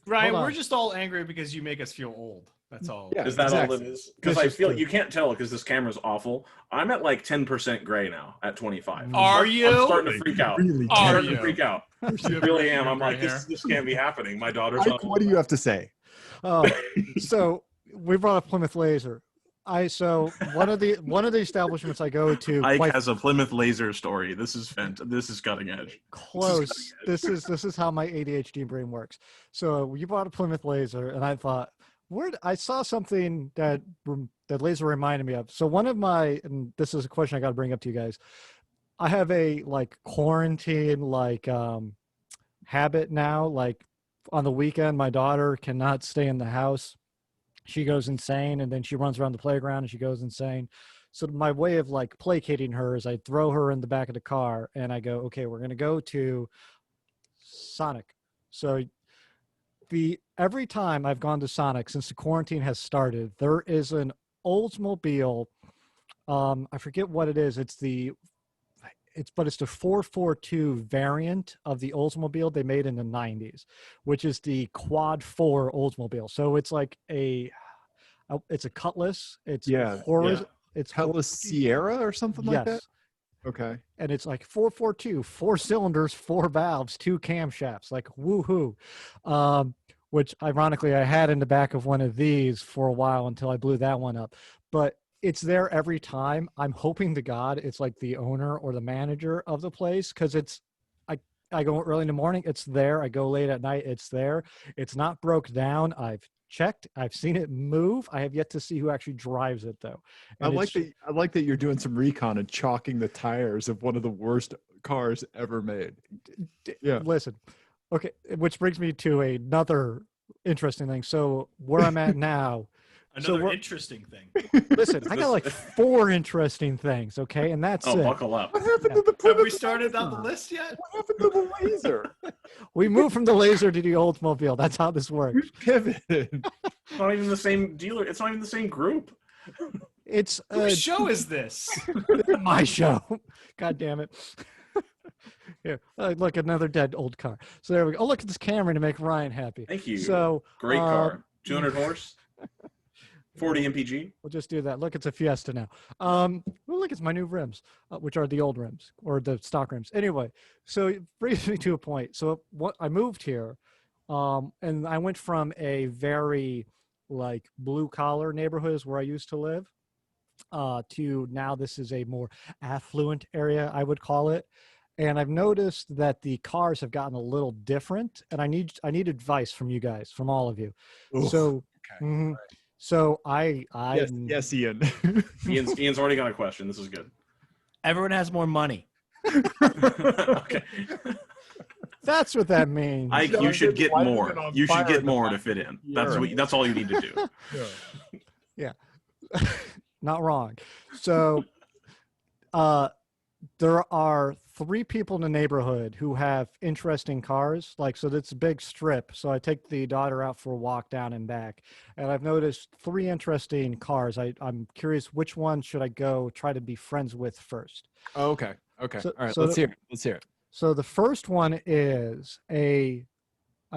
Ryan, Hold we're on. just all angry because you make us feel old. That's all. Yeah, Is that exactly. all it is? Because This I is feel true. you can't tell because this camera's awful. I'm at like 10% gray now at 25. Are I'm you? starting to freak out. Really? I'm Are starting you? to freak out. I You have really gray- am. you have I'm like, gray this can't be happening. My daughter's Mike, what do you have to say? So we brought up Plymouth Laser. So one of the establishments I go to Ike quite has a Plymouth Laser story. This is This is cutting edge. close. This is how my ADHD brain works. So you bought a Plymouth Laser, and I thought, I saw something that Laser reminded me of. So one of my, and this is a question I got to bring up to you guys. I have a like quarantine habit now. Like on the weekend, my daughter cannot stay in the house. She goes insane, and then she runs around the playground and she goes insane. So my way of like placating her is I throw her in the back of the car and I go, okay, we're going to go to Sonic. So every time I've gone to Sonic since the quarantine has started, there is an Oldsmobile. I forget what it is. It's the 442 variant of the Oldsmobile they made in the 90s, which is the quad 4 Oldsmobile. So it's like it's a Cutlass. It's It's Cutlass Sierra or something like that? Yes. Okay. And it's like 442, 4 cylinders, 4 valves, 2 camshafts, like woohoo. Which ironically I had in the back of one of these for a while until I blew that one up. But it's there every time. I'm hoping to God it's like the owner or the manager of the place, because I go early in the morning, it's there. I go late at night, it's there. It's not broke down. I've checked. I've seen it move. I have yet to see who actually drives it though. I And like that you're doing some recon and chalking the tires of one of the worst cars ever made. Yeah. Listen, okay, which brings me to another interesting thing. So where I'm at now, Another we're- interesting thing. listen, I got like 4 interesting things, okay, and that's it. Buckle up. What happened to the Have Plymouth we started on the Laser? list yet? What happened to the Laser? We moved from the Laser to the Oldsmobile. That's how this works. We pivoted. It's not even the same dealer. It's not even the same group. It's Whose show is this? my show. God damn it. Here, look, another dead old car. So there we go. Oh, look at this camera to make Ryan happy. Thank you. So Great car. 200 horse. 40 mpg. we'll just do that. Look, it's a Fiesta now. Oh, look, it's my new rims, which are the old rims or the stock rims. Anyway, so it brings me to a point. So what I moved here, and I went from a very like blue collar neighborhood is where I used to live, to now this is a more affluent area, I would call it. And I've noticed that the cars have gotten a little different, and I need advice from you guys, from all of you. Oof. So, Okay. mhm. So I Yes, Ian. Ian's already got a question. This is good. Everyone has more money. Okay. That's what that means. Ike, John, you should you're get lighting more. it on You should fire get in the more to back. fit in. Yeah. That's all you need to do. Yeah. Not wrong. So, there are 3 people in the neighborhood who have interesting cars. Like, so that's a big strip. So I take the daughter out for a walk down and back, and I've noticed 3 interesting cars. I'm curious, which one should I go try to be friends with first? Oh, okay. Okay. So- All right. so Let's the- hear it. Let's hear it. So the first one is I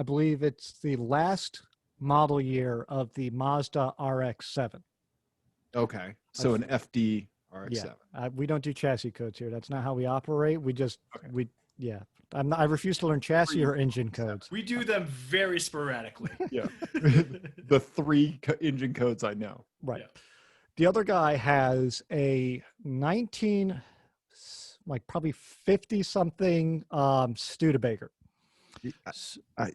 believe it's the last model year of the Mazda RX-7. Okay. So an FD RX-7. We don't do chassis codes here. That's not how we operate. We just Okay. I refuse to learn chassis or engine codes. We do them very sporadically. Yeah. The 3 engine codes I know. Right. Yeah. The other guy has a 19, like probably 50 something Studebaker.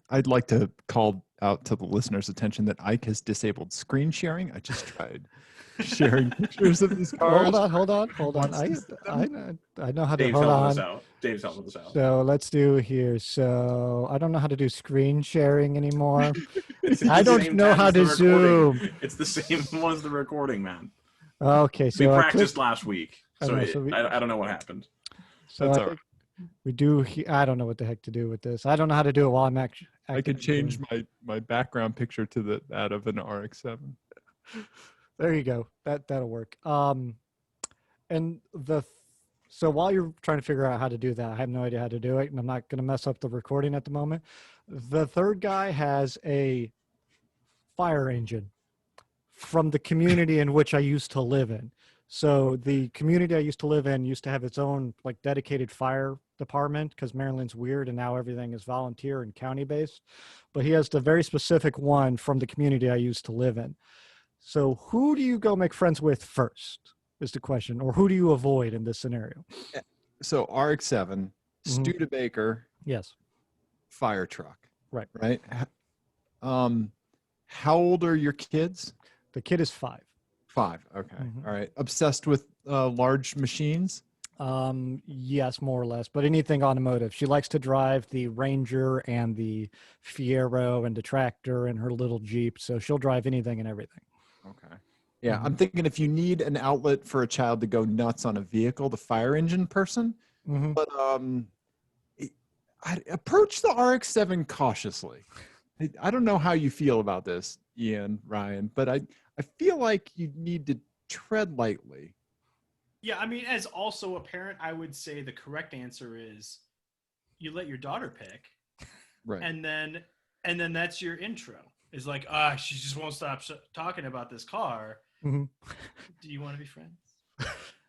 I'd like to call out to the listeners' attention that Ike has disabled screen sharing. I just tried sharing pictures of these cars. Hold on. I know how to Dave's hold helping us on. out. Dave's helping us out. So let's do here. So I don't know how to do screen sharing anymore. It's I the don't same know time how as the to recording. zoom. It's the same one as the recording, man. Okay, We so practiced last week, I so, know, so we- I don't know what happened. So That's I all think we do. I don't know what the heck to do with this. I don't know how to do it while I'm actually. I could change my background picture to that of an RX-7. There you go. That'll work. And So while you're trying to figure out how to do that, I have no idea how to do it, and I'm not going to mess up the recording at the moment. The third guy has a fire engine from the community in which I used to live in. So the community I used to live in used to have its own like dedicated fire department because Maryland's weird and now everything is volunteer and county based. But he has the very specific one from the community I used to live in. So who do you go make friends with first is the question, or who do you avoid in this scenario? So RX-7, Studebaker, Yes. fire truck. Right. Right. How old are your kids? The kid is 5. 5. Okay. All right. Obsessed with large machines? Yes, more or less, but anything automotive. She likes to drive the Ranger and the Fiero and the tractor and her little Jeep. So she'll drive anything and everything. Okay. Yeah. I'm thinking if you need an outlet for a child to go nuts on a vehicle, the fire engine person, but I approach the RX-7 cautiously. I don't know how you feel about this, Ian, Ryan, but I feel like you need to tread lightly. Yeah, I mean, as also a parent, I would say the correct answer is you let your daughter pick, Right. and then that's your intro. It's like, she just won't stop talking about this car. Do you want to be friends?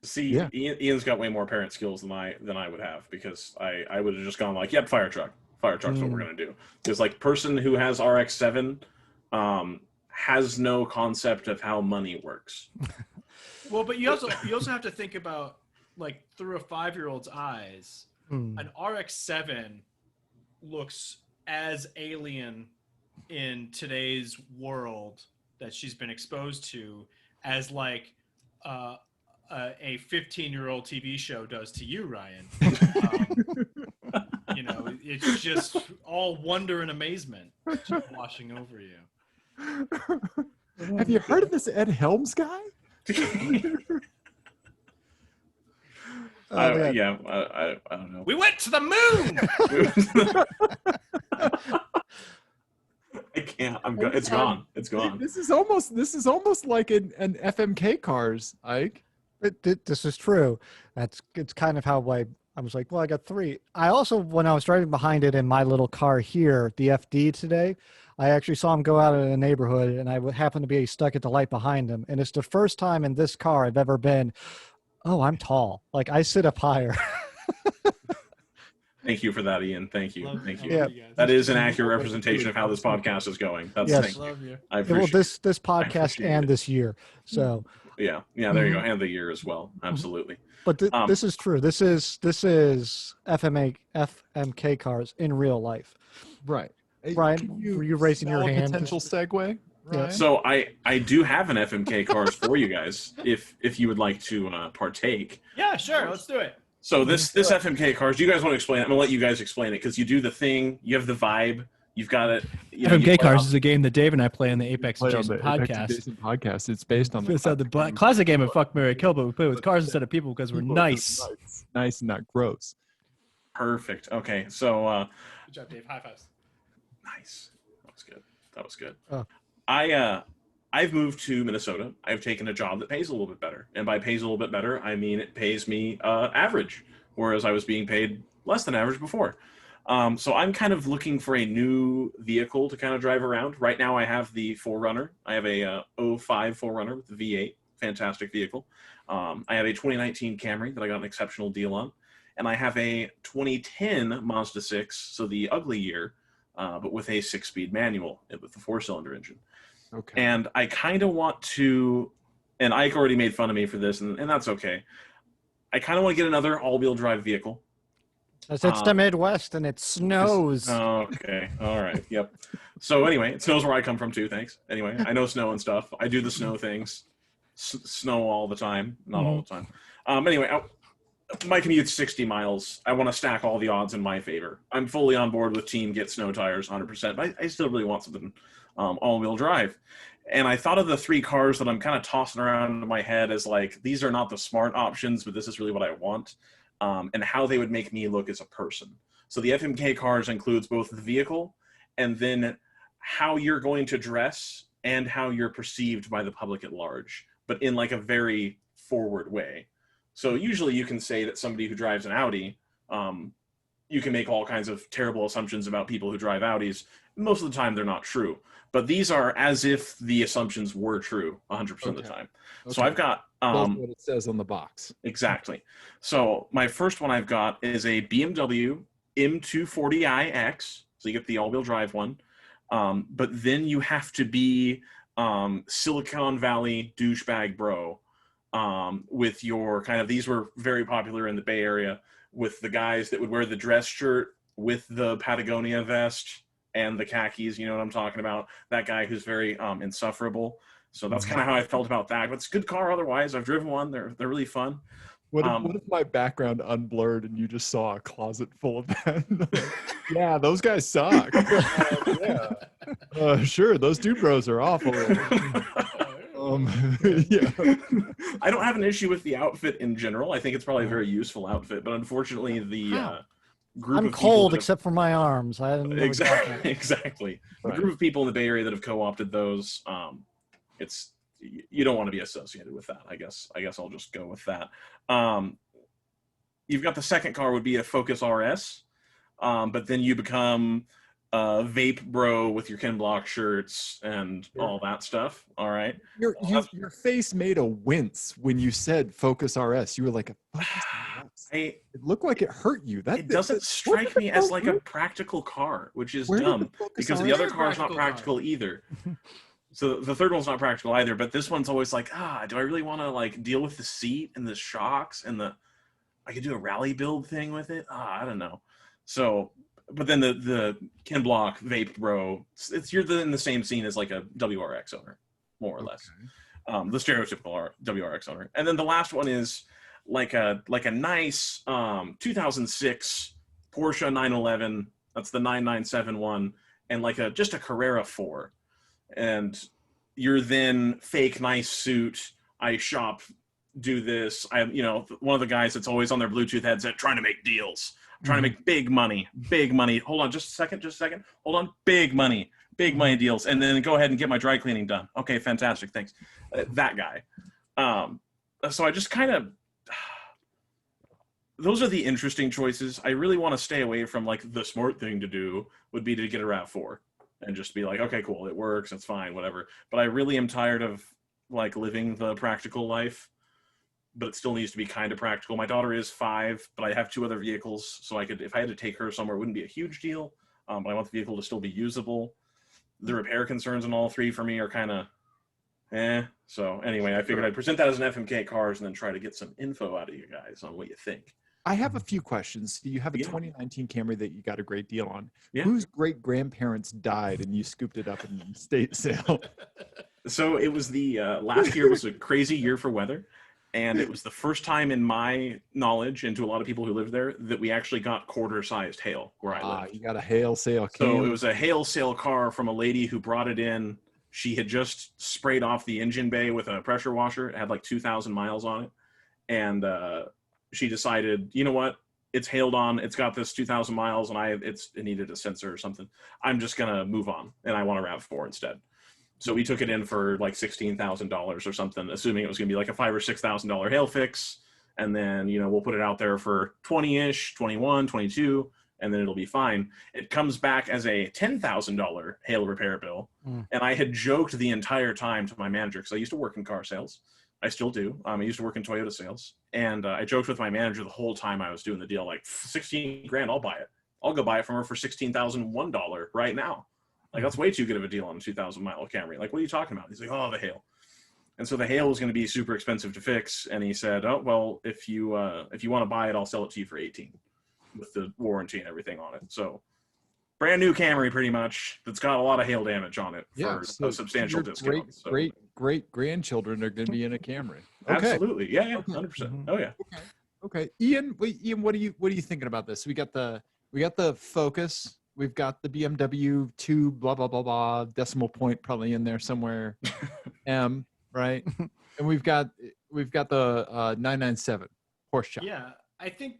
See, Ian's got way more parent skills than I would have, because I would have just gone like, yep, fire truck. Fire truck's what we're gonna do. Because like person who has RX-7 has no concept of how money works. Well, but you also have to think about, like, through a 5-year-old's eyes, an RX-7 looks as alien in today's world that she's been exposed to as like a 15-year-old TV show does to you, Ryan. You know, it's just all wonder and amazement just washing over you. Have you heard of this Ed Helms guy? I don't know. We went to the moon. I can't. It's gone. It's gone. This is almost like an FMK cars, Ike. This is true. It's kind of how I was like, well, I got 3. I also, when I was driving behind it in my little car here, the FD today, I actually saw him go out in a neighborhood, and I happened to be stuck at the light behind him. And it's the first time in this car I've ever been, oh, I'm tall. Like, I sit up higher. Thank you for that, Ian. Thank you. Thank you. Yeah. That is an accurate representation of how this podcast is going. That's Yes. Love you. I appreciate this podcast and this year. So yeah, there you go. And the year as well. Absolutely. But this is true. This is FMK cars in real life. Right. Brian, were you raising your hand? Potential segue. Yeah. So I do have an FMK cars for you guys if you would like to partake. Yeah, sure. Let's do it. So this FMK cars, do you guys want to explain it? I'm gonna let you guys explain it because you do the thing, you have the vibe, you've got it. You know, FMK Cars is a game that Dave and I play on the Apex Play on Adjacent the Apex podcast. Adjacent podcast. It's based on It's the classic game of Fuck, Marry, Kill, but we play with cars instead of people because we're nice. Nice and not gross. Perfect. Okay, so Good job, Dave. High fives. nice. That was good. Oh. I've moved to Minnesota. I've taken a job that pays a little bit better. And by pays a little bit better, I mean it pays me average, whereas I was being paid less than average before. So I'm kind of looking for a new vehicle to kind of drive around. Right now I have the 4Runner. I have a 05 4Runner with the V8. Fantastic vehicle. I have a 2019 Camry that I got an exceptional deal on. And I have a 2010 Mazda 6, so the ugly year, but with a 6-speed manual with the 4-cylinder engine. Okay. And I kind of want to, and Ike already made fun of me for this, and that's okay. I kind of want to get another all-wheel drive vehicle. It's the Midwest and it snows. Okay. All right. Yep. So anyway, it snows where I come from too. Thanks. Anyway, I know snow and stuff. I do the snow things. Snow all the time. Not all the time. Anyway, my commute's 60 miles. I want to stack all the odds in my favor. I'm fully on board with team get snow tires 100%, but I still really want something all-wheel drive. And I thought of the 3 cars that I'm kind of tossing around in my head as like, these are not the smart options, but this is really what I want, and how they would make me look as a person. So the FMK cars includes both the vehicle and then how you're going to dress and how you're perceived by the public at large, but in like a very forward way. So usually you can say that somebody who drives an Audi, you can make all kinds of terrible assumptions about people who drive Audis. Most of the time, they're not true. But these are as if the assumptions were true 100% of the time. So I've got... That's what it says on the box. Exactly. So my first one I've got is a BMW M240iX. So you get the all-wheel drive one. But then you have to be Silicon Valley douchebag bro with your kind of... These were very popular in the Bay Area, with the guys that would wear the dress shirt with the Patagonia vest and the khakis. You know what I'm talking about? That guy who's very insufferable. So that's kind of how I felt about that. But it's a good car otherwise. I've driven one. They're really fun. What if my background unblurred and you just saw a closet full of that? Yeah, those guys suck. Sure, those dude bros are awful. Yeah. I don't have an issue with the outfit in general. I think it's probably a very useful outfit, but unfortunately the group I'm of cold except for my arms. I didn't know exactly. The group of people in the Bay Area that have co-opted those, it's... You don't want to be associated with that. I guess I'll just go with that. You've got the second car would be a Focus RS, but then you become vape bro with your Ken Block shirts and all that stuff. All right. Your face made a wince when you said Focus RS. You were like, a Focus RS. It looked like it hurt you. It doesn't strike me as like a practical car, which is dumb because the other car is not practical either. So the third one's not practical either, but this one's always like, do I really want to like deal with the seat and the shocks and I could do a rally build thing with it? I don't know. So, but then the Ken Block vape bro, you're in the same scene as like a WRX owner, more or less. The stereotypical WRX owner. And then the last one is like a nice 2006 Porsche 911. That's the 9971, and like just a Carrera 4. And you're then fake nice suit. I shop, do this. One of the guys that's always on their Bluetooth headset trying to make deals, trying to make big money. Hold on, just a second. Hold on, big money deals, and then go ahead and get my dry cleaning done. Okay, fantastic, thanks. That guy. So I just kind of. Those are the interesting choices. I really want to stay away from like the smart thing to do would be to get a RAV4. And just be like, okay, cool, it works, it's fine, whatever. But I really am tired of like living the practical life, but it still needs to be kind of practical. My daughter is 5, but I have 2 other vehicles, so if I had to take her somewhere, it wouldn't be a huge deal. But I want the vehicle to still be usable. The repair concerns on all 3 for me are kind of So anyway, I figured I'd present that as an FMK Cars and then try to get some info out of you guys on what you think. I have a few questions. You have a 2019 Camry that you got a great deal on. Yeah. Whose great grandparents died and you scooped it up in estate sale? So it was the last year was a crazy year for weather, and it was the first time in my knowledge, and to a lot of people who lived there, that we actually got quarter-sized hail where I lived. You got a hail sale. So it was a hail sale car from a lady who brought it in. She had just sprayed off the engine bay with a pressure washer. It had like 2,000 miles on it, and she decided, you know what? It's hailed on. It's got this 2,000 miles, and it needed a sensor or something. I'm just gonna move on, and I want a RAV4 instead. So we took it in for like $16,000 or something, assuming it was gonna be like a $5,000 or $6,000 hail fix, and then we'll put it out there for 20-ish, 21, 22, and then it'll be fine. It comes back as a $10,000 hail repair bill, and I had joked the entire time to my manager because I used to work in car sales. I still do. I used to work in Toyota sales, and I joked with my manager the whole time I was doing the deal, like 16 grand, I'll buy it. I'll go buy it from her for $16,001 right now. Like, that's way too good of a deal on a 2,000 mile Camry. Like, what are you talking about? He's like, oh, the hail. And so the hail was going to be super expensive to fix. And he said, oh, well, if you want to buy it, I'll sell it to you for 18 with the warranty and everything on it. So brand new Camry, pretty much, that's got a lot of hail damage on it for a substantial discount. Great grandchildren are going to be in a Camry. Okay. Absolutely. Yeah, 100%. Oh yeah. Okay. Ian, what are you thinking about this? We got the Focus. We've got the BMW 2 blah blah blah blah decimal point probably in there somewhere. M, right? And we've got the 997 Porsche. Yeah, I think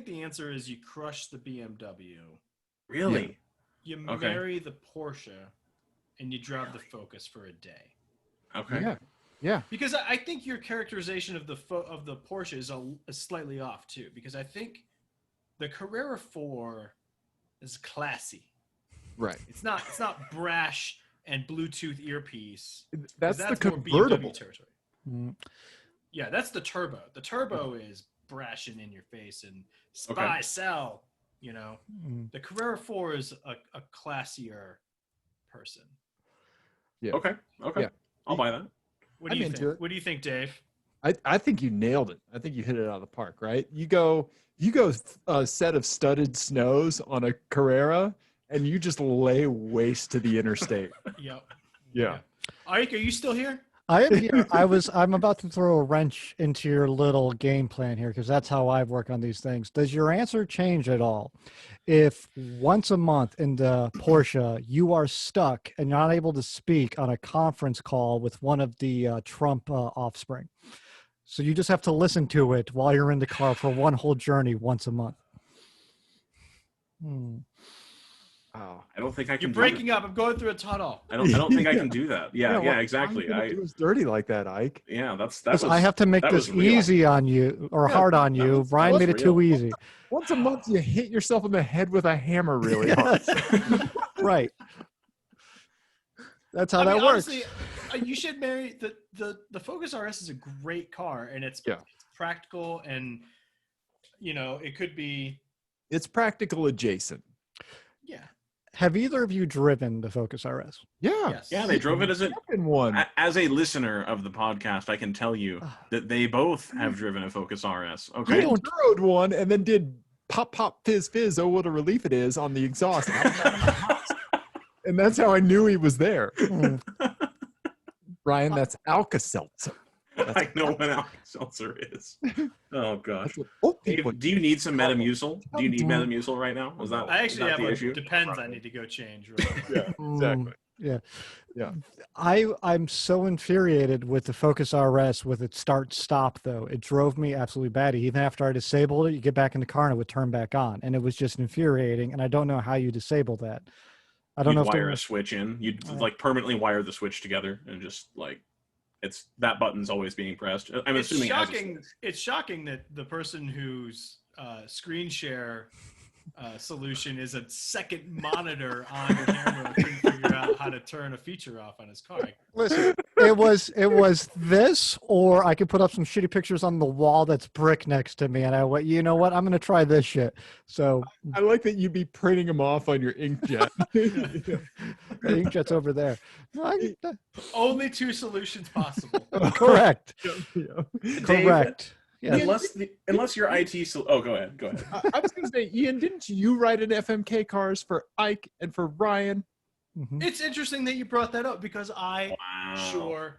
the answer is you crush the BMW. Really? You marry the Porsche, and you drive the Focus for a day. Okay. Yeah. Yeah. Because I think your characterization of the Porsche is slightly off too. Because I think the Carrera 4 is classy. Right. It's not brash and Bluetooth earpiece. That's the more convertible. BMW territory. Mm. Yeah, that's the turbo. The turbo is brash and in your face and spy sell. You know, the Carrera 4 is a classier person. Yeah. Okay. Yeah. I'll buy that. What do you think? What do you think, Dave? I think you nailed it. I think you hit it out of the park, right? You go a set of studded snows on a Carrera, and you just lay waste to the interstate. Yep. Yeah. Ike, are you still here? I am here. I'm about to throw a wrench into your little game plan here because that's how I work on these things. Does your answer change at all if once a month in the Porsche you are stuck and not able to speak on a conference call with one of the Trump offspring? So you just have to listen to it while you're in the car for one whole journey once a month. Oh, I don't think I can. You're breaking up. I'm going through a tunnel. I don't think I can do that. Yeah, exactly. I do us dirty like that, Ike. Yeah, that's. I have to make this easy on you or hard on you. Brian made it too easy. Once a month, you hit yourself in the head with a hammer really hard. Right. That's how that works. Honestly, you should marry the Focus RS is a great car, and it's practical, and it could be. It's practical adjacent. Yeah. Have either of you driven the Focus RS? Yeah. Yes. Yeah, they drove it as one. As a listener of the podcast, I can tell you that they both have driven a Focus RS. Okay. I rode one and then did pop, pop, fizz, fizz. Oh, what a relief it is on the exhaust. And that's how I knew he was there. Brian, that's Alka-Seltzer. I know what Alka-Seltzer is. Oh gosh. Dave, do you need some Metamucil? Do you need Metamucil right now? Was that? I actually have the issue? Depends. I need to go change. Yeah, exactly. Yeah. I'm so infuriated with the Focus RS with its start-stop, though. It drove me absolutely batty. Even after I disabled it, you get back in the car and it would turn back on. And it was just infuriating. And I don't know how you disable that. I don't know if wire a switch in. You'd permanently wire the switch together and just that button's always being pressed. I'm assuming it's shocking that the person whose screen share solution is a second monitor on your camera couldn't figure out how to turn a feature off on his car. Listen, it was this, or I could put up some shitty pictures on the wall that's brick next to me, and I went, you know what? I'm going to try this shit. So I like that you'd be printing them off on your inkjet. The inkjet's over there. Only two solutions possible. Correct. Dave, correct. Yeah. Unless your IT. Oh, go ahead. I was going to say, Ian, didn't you write an FMK cars for Ike and for Ryan? Mm-hmm. It's interesting that you brought that up because I sure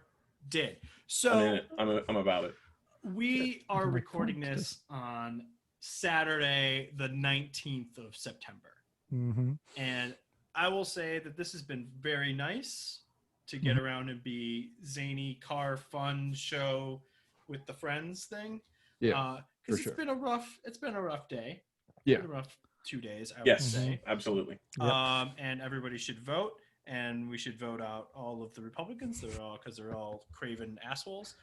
did. So I'm about it. We are recording this on Saturday, the 19th of September. Mm-hmm. And I will say that this has been very nice to get around and be zany car fun show with the friends thing. Yeah. Because it's been a rough day. Yeah. It's been a rough 2 days, I would say. Absolutely. Yep. And everybody should vote, and we should vote out all of the Republicans. Because they're all craven assholes.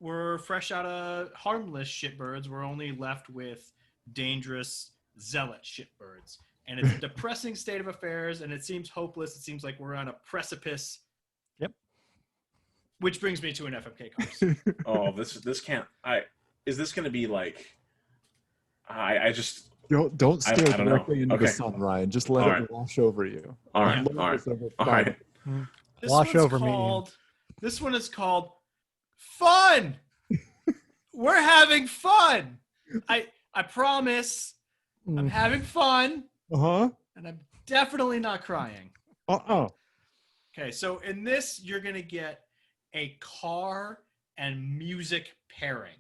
We're fresh out of harmless shitbirds. We're only left with dangerous zealot shitbirds. And it's a depressing state of affairs, and it seems hopeless. It seems like we're on a precipice. Yep. Which brings me to an FMK cars. Oh, this can't. Is this going to be like? I just don't stare I don't directly know. into the Okay. sun, Ryan. Just let it wash over you. All right. Wash over me. This one is called Fun. We're having fun. I promise. I'm having fun. Uh-huh. And I'm definitely not crying. Uh-uh. Okay, so in this, you're going to get a car and music pairing.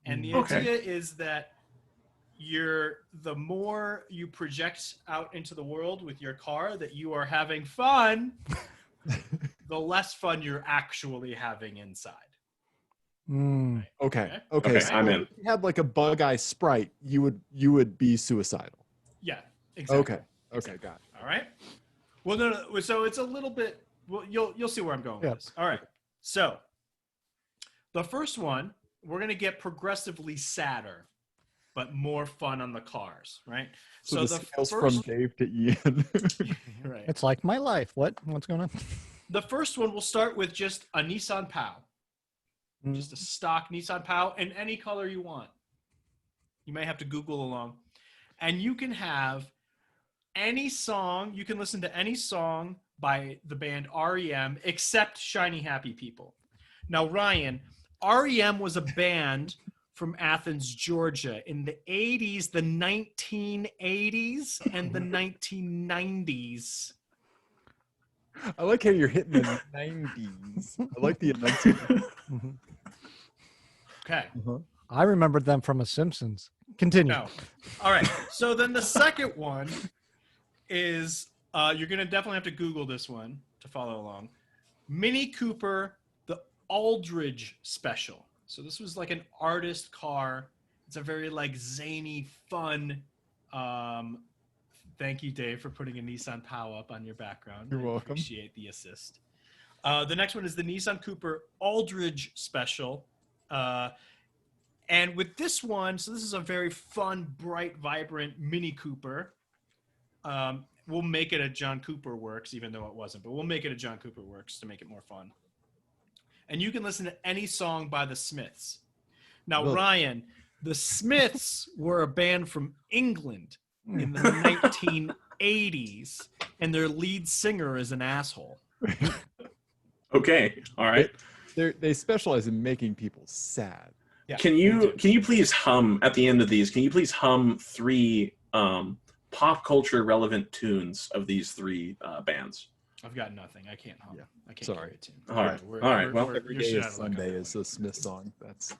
And the idea is that the more you project out into the world with your car that you are having fun, the less fun you're actually having inside. Okay. So I'm in. If you had like a bug eye Sprite, you would be suicidal. Yeah, exactly. Okay, got it. All right. Well, no. So it's a little bit well, you'll see where I'm going with this. All right. So the first one, we're gonna get progressively sadder, but more fun on the cars, right? So the scales from Dave to Ian. Right. It's like my life. What's going on? The first one will start with just a Nissan POW, just a stock Nissan POW in any color you want. You may have to Google along, and you can have any song. You can listen to any song by the band REM except Shiny Happy People. Now, Ryan, REM was a band from Athens, Georgia in the 80s, the 1980s, and the 1990s. I like how you're hitting the 90s. I like the enunciation. Okay. I remembered them from a Simpsons. Continue. No. All right. So then the second one is you're going to definitely have to Google this one to follow along. Mini Cooper, the Aldridge Special. So this was like an artist car. It's a very like zany, fun. Thank you, Dave, for putting a Nissan POW up on your background. You're I welcome. Appreciate the assist. The next one is the Nissan Cooper Aldridge Special. And with this one, so this is a very fun, bright, vibrant Mini Cooper. We'll make it a John Cooper Works, even though it wasn't, but we'll make it a John Cooper Works to make it more fun. And you can listen to any song by the Smiths. Now, Really? Ryan, the Smiths were a band from England in the 1980s, and their lead singer is an asshole. Okay. All right. They specialize in making people sad. Yeah, Can you please hum at the end of these? Can you please hum 3 pop culture relevant tunes of these 3 bands? I've got nothing. I can't hum. Yeah. I can't Sorry. carry a tune. All right. All right. Well, Every you're day shit is out of luck on Sunday that is one. a Smith song. That's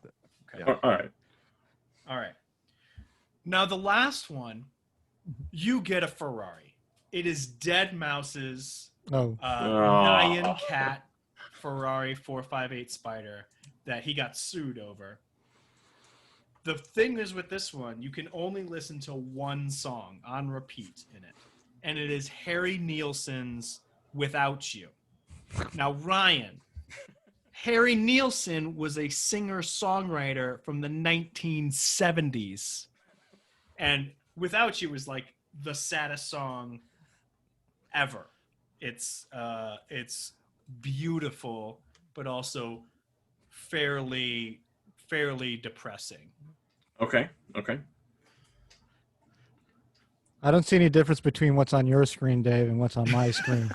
Okay. yeah. all right. All right. Now the last one, you get a Ferrari. It is Dead Mouse's Oh, Nyan Cat Ferrari 458 Spider that he got sued over. The thing is with this one, you can only listen to one song on repeat in it, and it is Harry Nilsson's Without You. Now, Ryan, Harry Nilsson was a singer-songwriter from the 1970s, and Without You was like the saddest song ever. It's beautiful, but also fairly depressing. Okay. Okay. I don't see any difference between what's on your screen, Dave, and what's on my screen.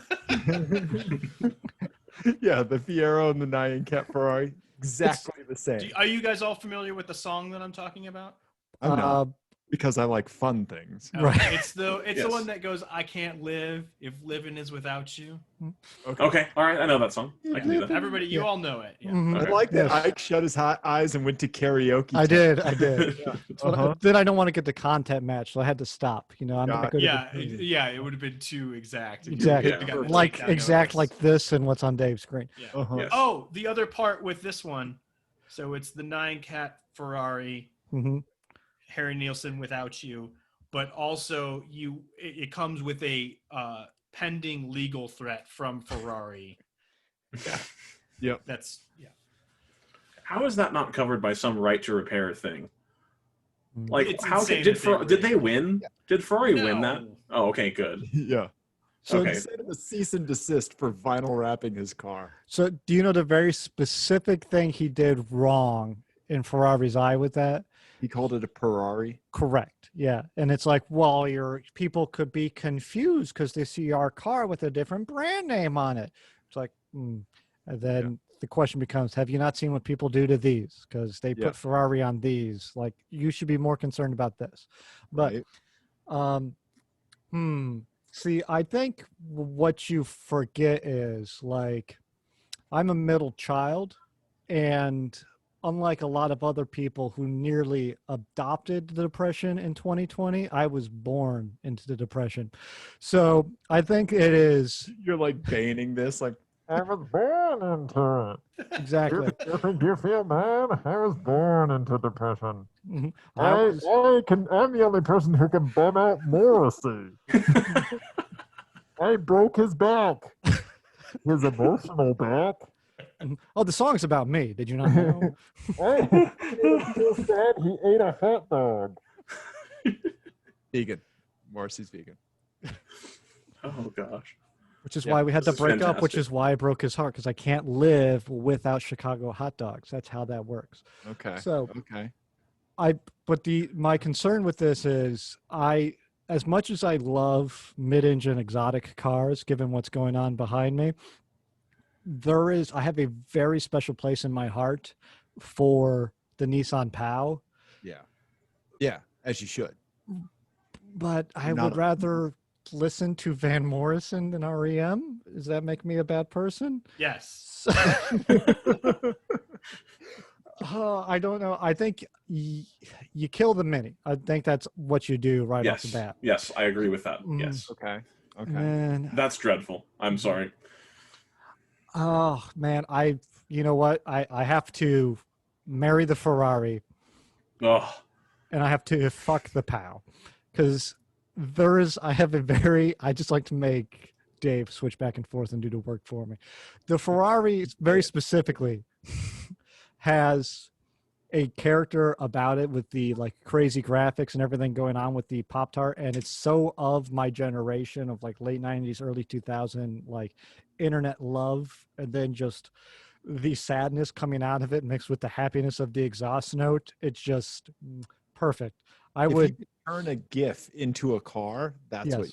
Yeah, the Fiero and the Nyan Cat Ferrari, exactly the same. Are you guys all familiar with the song that I'm talking about? I'm not, because I like fun things. Right. It's the Yes. one that goes, I can't live if living is without you. Okay. All right. I know that song. I can do that. Everybody, you all know it. Yeah. Mhm. Okay. I like that Yes. Ike shut his eyes and went to karaoke. I time. did. But then I don't want to get the content match, so I had to stop. I'm not good Yeah, at the- yeah, it would have been too exact. Exactly. Yeah. You got the like takedown exact notice. like this and what's on Dave's screen. Yeah. Yes. Oh, the other part with this one, so it's the Nyan Cat Ferrari, Hmm. Harry Nilsson Without You, but also it comes with a pending legal threat from Ferrari. Yep. That's How is that not covered by some right to repair thing? Like, It's how insane did that they did they win? Did Ferrari win that? No. Oh, okay, good. Yeah. So, Okay. He sent him a cease and desist for vinyl wrapping his car. so do you know the very specific thing he did wrong in Ferrari's eye with that? He called it a Ferrari. Correct. Yeah. And it's like, well, your people could be confused because they see our car with a different brand name on it. It's like, And then the question becomes, have you not seen what people do to these? Because they Yeah. put Ferrari on these. Like, you should be more concerned about this. But, Right. see, I think what you forget is, like, I'm a middle child, and unlike a lot of other people who nearly adopted the depression in 2020, I was born into the depression. So I think it is You're like banning this, like, I was born into it. exactly. You think you feel bad? I was born into depression. Mhm. I'm the only person who can bomb out Morrissey. I broke his back. his emotional back. Oh, the song's about me. Did you not know? Oh, so sad he ate a hot dog. Vegan. Morrissey's vegan. Oh gosh. Which is Yeah, why we had to this is break up, which fantastic. is why I broke his heart, because I can't live without Chicago hot dogs. That's how that works. Okay. So Okay. my concern with this is as much as I love mid-engine exotic cars, given what's going on behind me, I have a very special place in my heart for the Nissan POW, Yeah. Yeah. As you should. but I Not would a- rather listen to Van Morrison than REM. Does that make me a bad person? Yes. I don't know. I think you kill the Mini. I think that's what you do right off the Yes. bat. Yes, I agree with that. Mm. Yes. Okay. Okay. And That's dreadful. I'm sorry. oh man, you know what? I have to marry the Ferrari Oh, and I have to fuck the POW, because I just like to make Dave switch back and forth and do the work for me. The Ferrari very specifically has a character about it with the like crazy graphics and everything going on with the Pop Tart, and it's so of my generation of like late 90s, early 2000 like internet love, and then just the sadness coming out of it mixed with the happiness of the exhaust note. It's just perfect. I If would you could turn a GIF into a car, that's yes. what.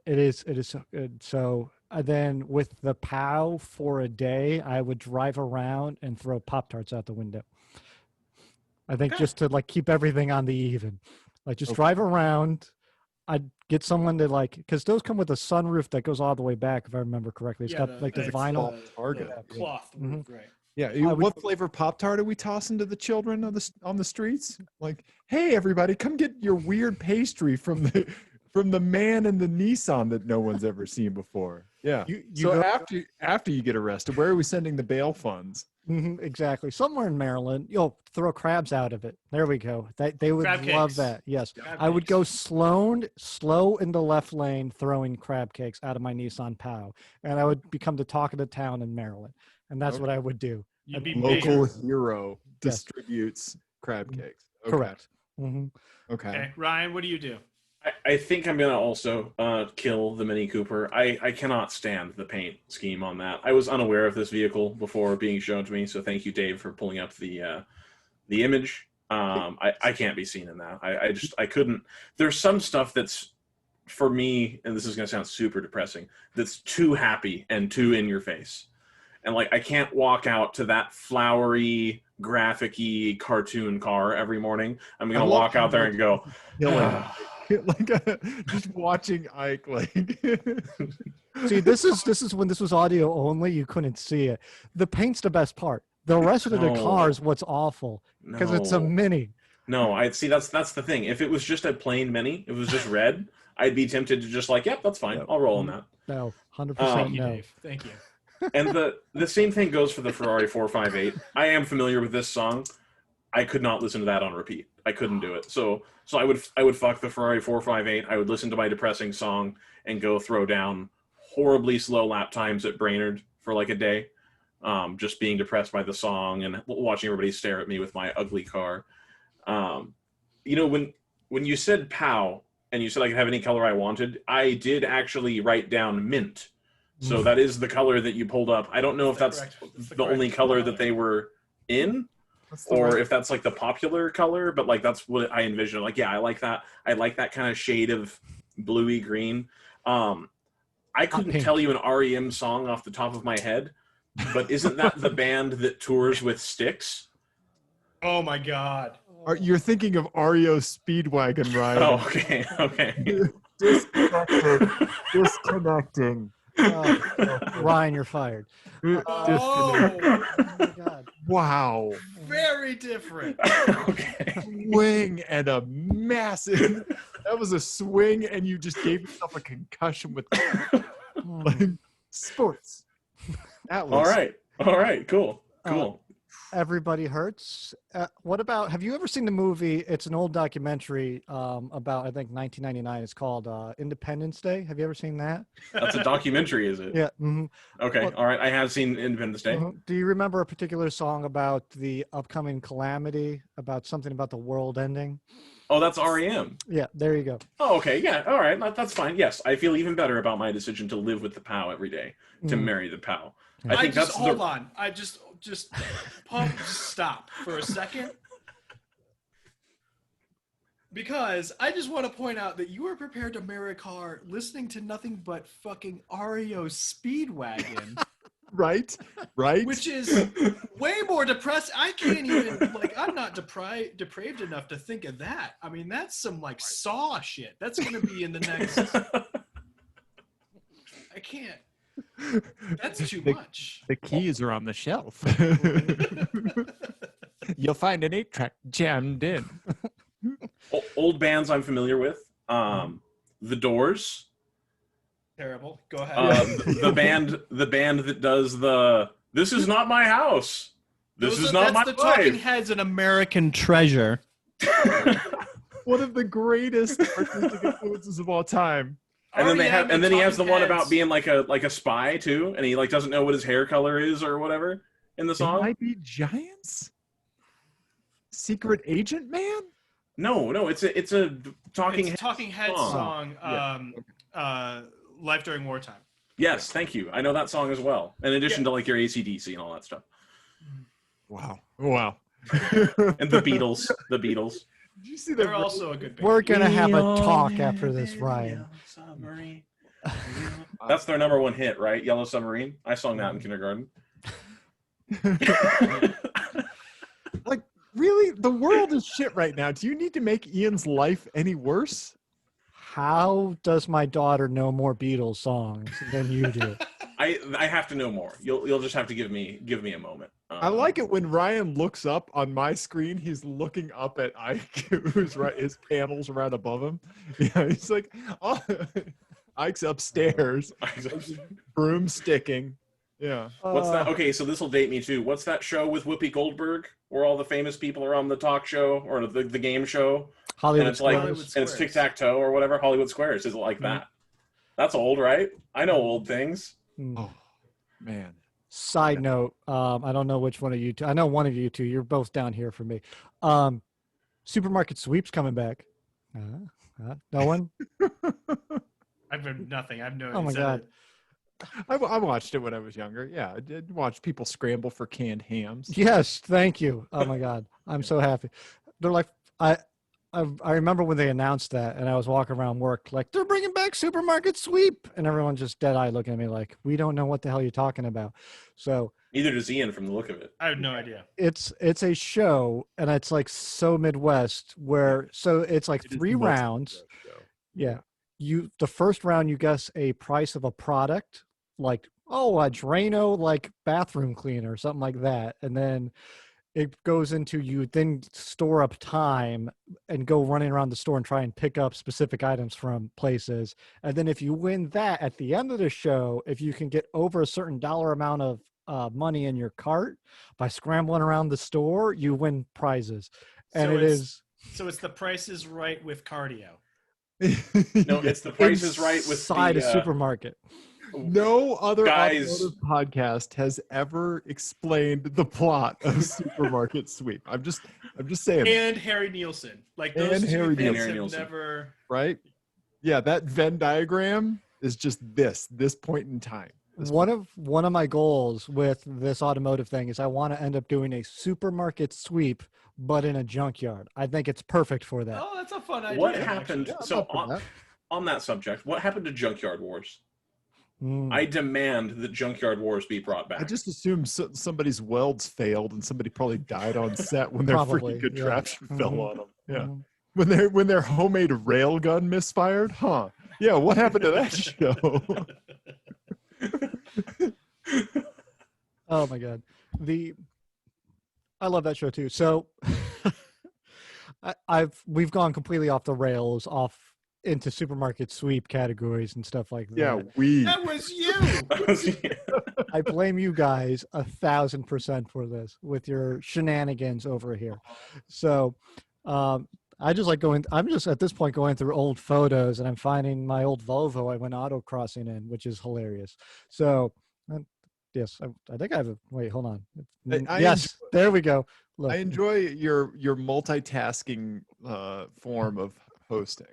It is so good. So then with the POW for a day, I would drive around and throw Pop Tarts out the window. I think Okay. just to like keep everything on the even, like just Okay. drive around. I'd get someone to like, because those come with a sunroof that goes all the way back, if I remember correctly. It's got like the it's vinyl. Target. the cloth roof, right? Yeah. would- What flavor Pop Tart are we tossing to the children on the streets? Like, hey, everybody, come get your weird pastry from the man in the Nissan that no one's ever seen before. Yeah. You So go- after you get arrested, where are we sending the bail funds? Exactly. Somewhere in Maryland, you'll throw crabs out of it. There we go. They would Crab love cakes. that. Yes. Crab I would cakes. go slow in the left lane, throwing crab cakes out of my Nissan POW, and I would become the talk of the town in Maryland. And that's what I would do. You'd be Local bigger. hero Yes. distributes crab cakes. Okay. Correct. hmm Okay. Okay, Ryan, what do you do? I think I'm gonna also kill the Mini Cooper. I cannot stand the paint scheme on that. I was unaware of this vehicle before being shown to me, so thank you, Dave, for pulling up the image. I can't be seen in that. I couldn't. There's some stuff that's for me, and this is gonna sound super depressing. That's too happy and too in your face, and like I can't walk out to that flowery, graphic-y cartoon car every morning. I'm gonna walk out there and go. Killing. Just watching Ike like See, this is when this was audio only. You couldn't see it. The paint's the best part. The rest of the No. car is what's awful because it's a No. Mini. No, I see. That's the thing. If it was just a plain Mini, if it was just red, I'd be tempted to just like, yep, that's fine. Yep. I'll roll on that. No, 100% Thank you, no. Dave. Thank you. And the same thing goes for the Ferrari 458. I am familiar with this song. I could not listen to that on repeat. I couldn't do it. So I would fuck the Ferrari 458. I would listen to my depressing song and go throw down horribly slow lap times at Brainerd for like a day, just being depressed by the song and watching everybody stare at me with my ugly car. You know, when you said POW and you said I could have any color I wanted, I did actually write down mint. So that is the color that you pulled up. I don't know if that's the only color that they were in, or if that's like the popular color, but like that's what I envision. Like, yeah, I like that. I like that kind of shade of bluey green. I couldn't pink. tell you an REM song off the top of my head, but isn't that the band that tours with Styx? Oh my God. You're thinking of REO Speedwagon, right? Oh, okay, okay. Disconnecting. Ryan, you're fired. Oh, my God. Wow. very different. Okay. Swing and a massive. That was a swing, and you just gave yourself a concussion with like, sports. That was All right, cool, cool. Everybody Hurts. What about? Have you ever seen the movie? It's an old documentary about I think 1999. It's called Independence Day. Have you ever seen that? That's a documentary, is it? Yeah. Mm-hmm. Okay. Well, All right. I have seen Independence Day. Do you remember a particular song about the upcoming calamity? About something about the world ending? Oh, that's REM. Yeah. There you go. Oh, okay. Yeah. All right. That's fine. Yes, I feel even better about my decision to live with the POW every day, to marry the POW. I think that's hold on. I just stop for a second. Because I just want to point out that you are prepared to marry a car listening to nothing but fucking REO Speedwagon. Right? Which is way more depressing. I can't even, I'm not depraved enough to think of that. I mean, that's some, Saw shit. That's going to be in the next... I can't. That's too much. The keys are on the shelf. You'll find an 8-track jammed in. Old bands I'm familiar with. The Doors. Terrible. Go ahead. The band that does the "This Is Not My House. This is not my That's the life." Talking Heads, an American treasure. One of the greatest artistic influences of all time. And then he has the Talking one Heads. about being like a spy too, and he doesn't know what his hair color is or whatever in the It song. might be Giants? Secret Agent Man? No, it's a Talking Heads song. Life During Wartime. Yes, thank you. I know that song as well. In addition to your AC/DC and all that stuff. Wow. And the Beatles. Did you see They're also a good band. We're gonna have a talk after this, Ryan. Submarine. That's their number one hit, right? Yellow Submarine. I sung that in kindergarten. Really? The world is shit right now. Do you need to make Ian's life any worse? How does my daughter know more Beatles songs than you do? I have to know more. You'll just have to give me a moment. I like it when Ryan looks up on my screen. He's looking up at Ike, who's right. His panel's right above him. Yeah, he's like, oh, Ike's upstairs, broomsticking. Yeah. What's that? Okay, so this will date me too. What's that show with Whoopi Goldberg where all the famous people are on the talk show or the game show? Hollywood and it's Squares. and it's tic-tac-toe or whatever. Hollywood Squares. Is it like that? That's old, right? I know old things. Oh, man. Side note, I don't know which one of you two. I know one of you two. You're both down here for me. Supermarket Sweep's coming back. No one? I've heard nothing. I've no. Oh my God. I watched it when I was younger. Yeah, I did watch people scramble for canned hams. Yes, thank you. Oh my God, I'm so happy. They're like, I remember when they announced that, and I was walking around work like, they're bringing back Supermarket Sweep, and everyone just dead-eyed looking at me like, we don't know what the hell you're talking about. So neither does Ian from the look of it. I have no idea. It's a show, and it's so Midwest where it's like 3 rounds. Yeah, the first round you guess a price of a product, like a Drano bathroom cleaner or something like that, and then it goes into you then store up time and go running around the store and try and pick up specific items from places. And then if you win that at the end of the show, if you can get over a certain dollar amount of money in your cart by scrambling around the store, you win prizes. And So it's The Price is Right with cardio. No, it's The Price is Right with side of supermarket. No other Guys. automotive podcast has ever explained the plot of Supermarket Sweep. I'm just saying. And Harry Nielsen. Those And two Harry things Nielsen. have never. Right? Yeah, that Venn diagram is just this point in time. One of my goals with this automotive thing is I want to end up doing a supermarket sweep, but in a junkyard. I think it's perfect for that. Oh, that's a fun idea. What happened? Yeah, I'm So up for that. on that subject, what happened to Junkyard Wars? Mm. I demand that Junkyard Wars be brought back. I just assume somebody's welds failed and somebody probably died on set when their Probably, freaking contraption yeah. fell Mhm. on them. Yeah. Mhm. When their homemade railgun misfired, huh? Yeah, what happened to that show? Oh my God. I love that show too. So we've gone completely off the rails, off into supermarket sweep categories and stuff like that. Yeah, we. That was you. I blame you guys 1,000% for this with your shenanigans over here. So I just like going, I'm just at this point going through old photos and I'm finding my old Volvo I went autocrossing in, which is hilarious. So yes, I think I have a, wait, hold on. Yes, there we go. Look. I enjoy your multitasking form of hosting.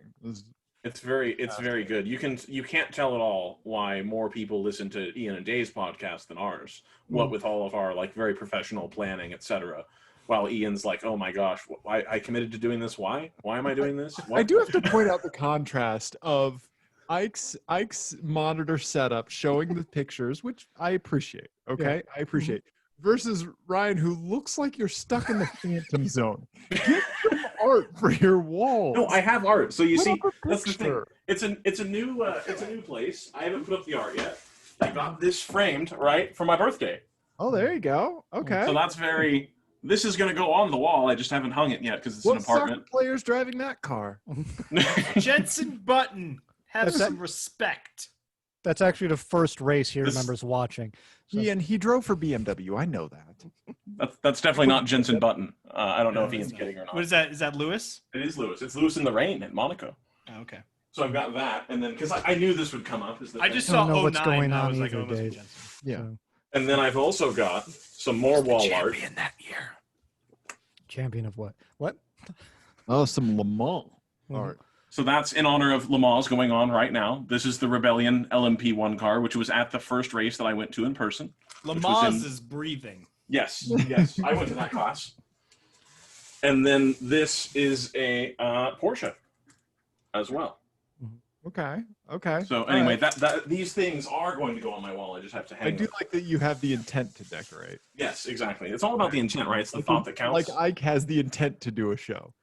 It's very good. You can't tell at all why more people listen to Ian and Dave's podcast than ours. What with all of our like very professional planning, etc. While Ian's like, oh my gosh, I committed to doing this. Why am I doing this? What? I do have to point out the contrast of Ike's monitor setup showing the pictures, which I appreciate. Okay, yeah. I appreciate. Versus Ryan, who looks like you're stuck in the Phantom Zone. Get some art for your wall. No, I have art. So you see, that's the thing. It's a new place. I haven't put up the art yet. I got this framed right for my birthday. Oh, there you go. Okay. So that's very. This is going to go on the wall. I just haven't hung it yet because it's an apartment. What player's driving that car? Jensen Button. Have some respect. That's actually the first race he remembers watching. So. Ian, he drove for BMW. I know that. That's definitely not Jensen Button. I don't know if Ian's kidding or not. What is that? Is that Lewis? It is Lewis. It's Lewis in the Rain at Monaco. Oh, okay. So I've got that, and then because I knew this would come up. I just saw 09. What's going on I was like, either, Dave. Yeah. So. And then I've also got some more wall art. Champion that year. Champion of what? What? Oh, some Le Mans art. So that's in honor of Le Mans going on right now. This is the Rebellion LMP1 car, which was at the first race that I went to in person. Le Mans is breathing. Yes, yes. I went to that class. And then this is a Porsche as well. Okay. So anyway, that these things are going to go on my wall. I just have to hang them. I do like that you have the intent to decorate. Yes, exactly. It's all about the intent, right? It's the thought that counts. Like Ike has the intent to do a show.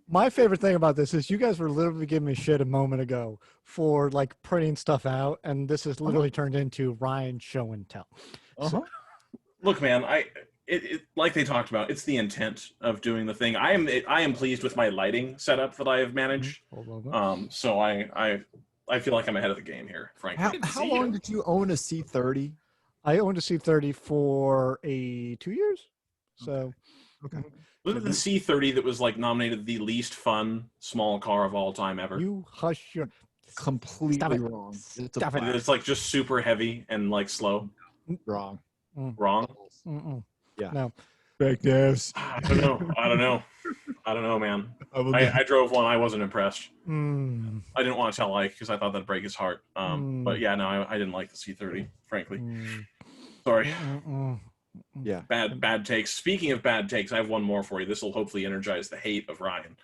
My favorite thing about this is you guys were literally giving me shit a moment ago for like printing stuff out, and this has literally turned into Ryan's show and tell. So, look, man, it like they talked about, it's the intent of doing the thing. I am pleased with my lighting setup that I have managed. So I feel like I'm ahead of the game here, frankly. How long did you own a C30? I owned a C30 for 2 years. So okay. Wasn't the C30 that was like nominated the least fun small car of all time ever? You hush your completely wrong. It's like just super heavy and like slow. Wrong. Wrong. Yeah. No. Fake news. I don't know, man. I drove one. I wasn't impressed. I didn't want to tell Ike because I thought that'd break his heart. But yeah, no, I didn't like the C30, frankly. Sorry. Yeah. Bad takes. Speaking of bad takes, I have one more for you. This will hopefully energize the hate of Ryan.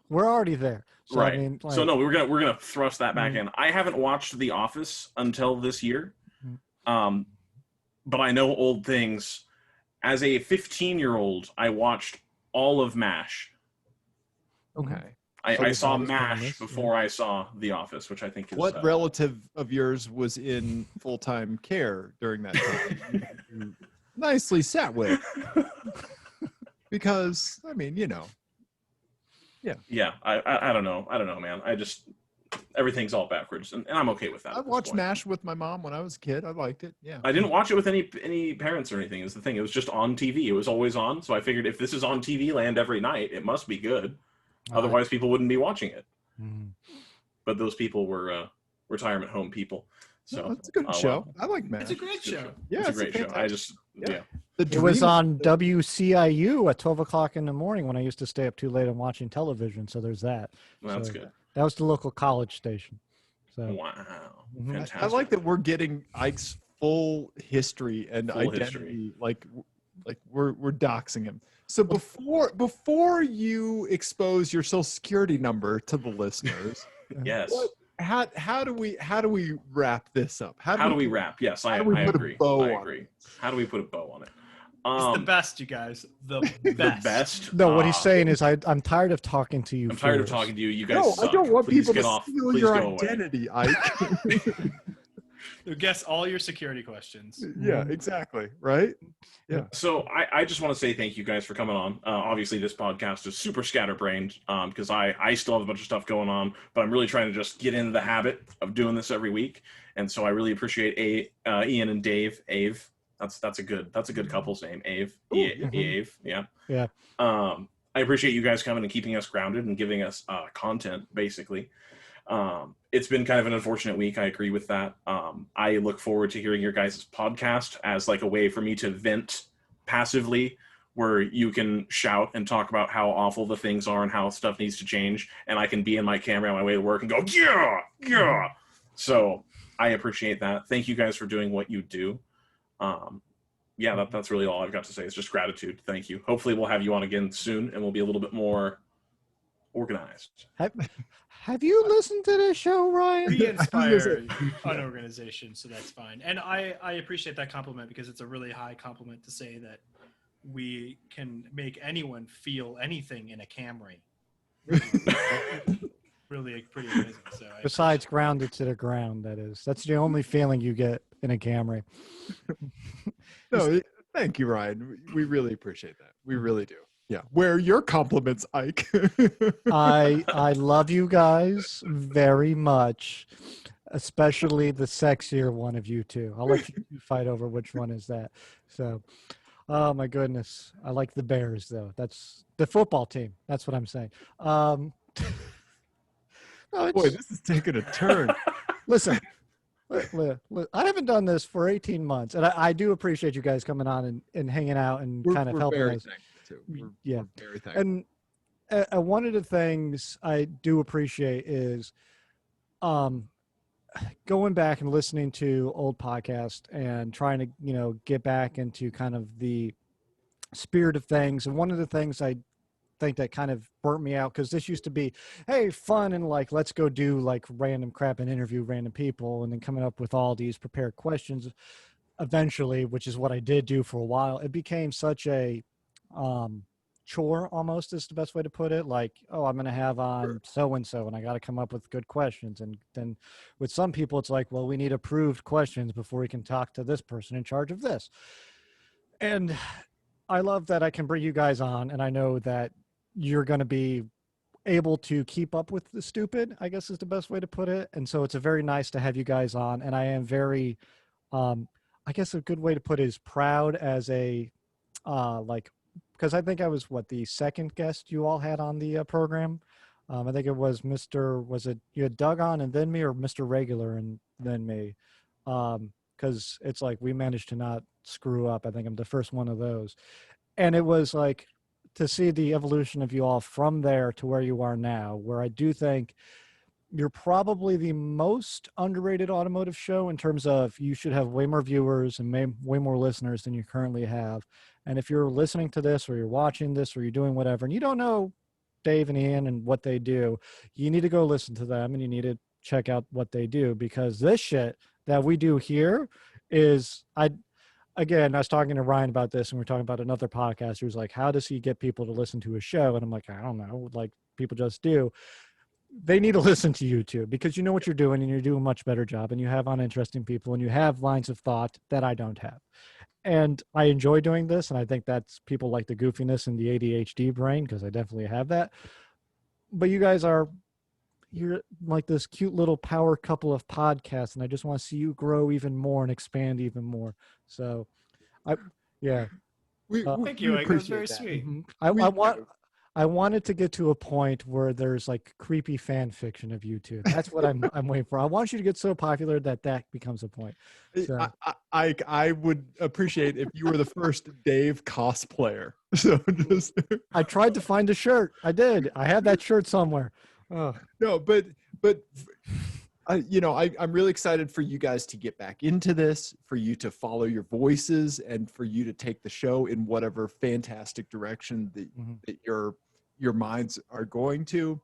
We're already there. So, right. I mean, like, so no, we're gonna thrust that back in. I haven't watched The Office until this year. But I know old things. As a 15-year-old, I watched all of MASH. Okay. I saw MASH before I saw The Office, which I think is... What relative of yours was in full-time care during that time? Nicely sat with. Because, I mean, you know. Yeah. Yeah, I don't know. I don't know, man. I just... Everything's all backwards, and I'm okay with that. I watched MASH with my mom when I was a kid. I liked it. Yeah. I didn't watch it with any parents or anything. Is the thing. It was just on TV. It was always on. So I figured if this is on TV land every night, it must be good. Otherwise, people wouldn't be watching it. But those people were retirement home people. So it's a good show. I like MASH. It's a great show. Yeah, it's a great show. I just It was on WCIU at 12 o'clock in the morning when I used to stay up too late and watching television. So there's that. Well, that's good. That was the local college station. So wow, fantastic. I like that we're getting Ike's full history and identity. Like we're doxing him. So before you expose your social security number to the listeners, yes. How do we wrap this up? How do we wrap? Yes, I agree. I agree. How do we put a bow on it? It's the best, you guys. The best. The best. No, what he's saying is I'm tired of talking to you. I'm tired of talking to you. You guys suck. I don't want Please people get to off. steal Please your go identity, Ike. Who guess all your security questions. Yeah, exactly. Right. Yeah. So I just want to say thank you guys for coming on. Obviously, this podcast is super scatterbrained because I still have a bunch of stuff going on, but I'm really trying to just get into the habit of doing this every week. And so I really appreciate Ian and Dave. Ave. That's a good couple's name. Ave. Ave. Yeah. Yeah. I appreciate you guys coming and keeping us grounded and giving us content, basically. It's been kind of an unfortunate week. I agree with that. I look forward to hearing your guys' podcast as like a way for me to vent passively, where you can shout and talk about how awful the things are and how stuff needs to change. And I can be in my camera on my way to work and go, yeah, yeah. So I appreciate that. Thank you guys for doing what you do. Yeah, that's really all I've got to say. It's just gratitude. Thank you. Hopefully we'll have you on again soon and we'll be a little bit more organized. Have you listened to this show, Ryan? Be inspired an organization, so that's fine. And I appreciate that compliment because it's a really high compliment to say that we can make anyone feel anything in a Camry. Really pretty amazing. So Besides grounded to the ground, that is. That's the only feeling you get in a Camry. No, thank you, Ryan. We really appreciate that. We really do. Yeah. Where are your compliments, Ike? I love you guys very much, especially the sexier one of you two. I'll let you fight over which one is that. So, oh my goodness. I like the Bears though. That's the football team. That's what I'm saying. No, Boy, this is taking a turn. Listen, I haven't done this for 18 months, and I do appreciate you guys coming on and hanging out and kind of helping us. We're very thankful. And one of the things I do appreciate is going back and listening to old podcasts and trying to, get back into kind of the spirit of things. And one of the things I think that kind of burnt me out, because this used to be, hey, fun and like, let's go do like random crap and interview random people and then coming up with all these prepared questions eventually, which is what I did do for a while. It became such a chore almost is the best way to put it. Like, oh, I'm going to have on so-and-so and I got to come up with good questions. And then with some people, it's like, well, we need approved questions before we can talk to this person in charge of this. And I love that I can bring you guys on, and I know that you're going to be able to keep up with the stupid, I guess is the best way to put it. And so it's a very nice to have you guys on. And I am very, I guess a good way to put it is proud as a, because I think I was the second guest you all had on the program. I think it was you had Doug on and then me, or Mr. Regular and then me. Because it's like we managed to not screw up. I think I'm the first one of those. And it was like to see the evolution of you all from there to where you are now, where I do think you're probably the most underrated automotive show in terms of you should have way more viewers and way more listeners than you currently have. And if you're listening to this or you're watching this or you're doing whatever and you don't know Dave and Ian and what they do, you need to go listen to them and you need to check out what they do, because this shit that we do here is, again, I was talking to Ryan about this and we're talking about another podcast who's like, how does he get people to listen to his show? And I'm like, I don't know, like people just do. They need to listen to you too, because you know what you're doing and you're doing a much better job and you have uninteresting people and you have lines of thought that I don't have. And I enjoy doing this. And I think that's people like the goofiness and the ADHD brain, because I definitely have that. But you guys you're like this cute little power couple of podcasts. And I just want to see you grow even more and expand even more. So thank you. It was very sweet. Mm-hmm. I wanted to get to a point where there's like creepy fan fiction of you two. That's what I'm waiting for. I want you to get so popular that becomes a point. So. I would appreciate if you were the first Dave cosplayer. So just I tried to find a shirt. I did. I have that shirt somewhere. Oh. No, but I'm really excited for you guys to get back into this, for you to follow your voices, and for you to take the show in whatever fantastic direction that your minds are going to,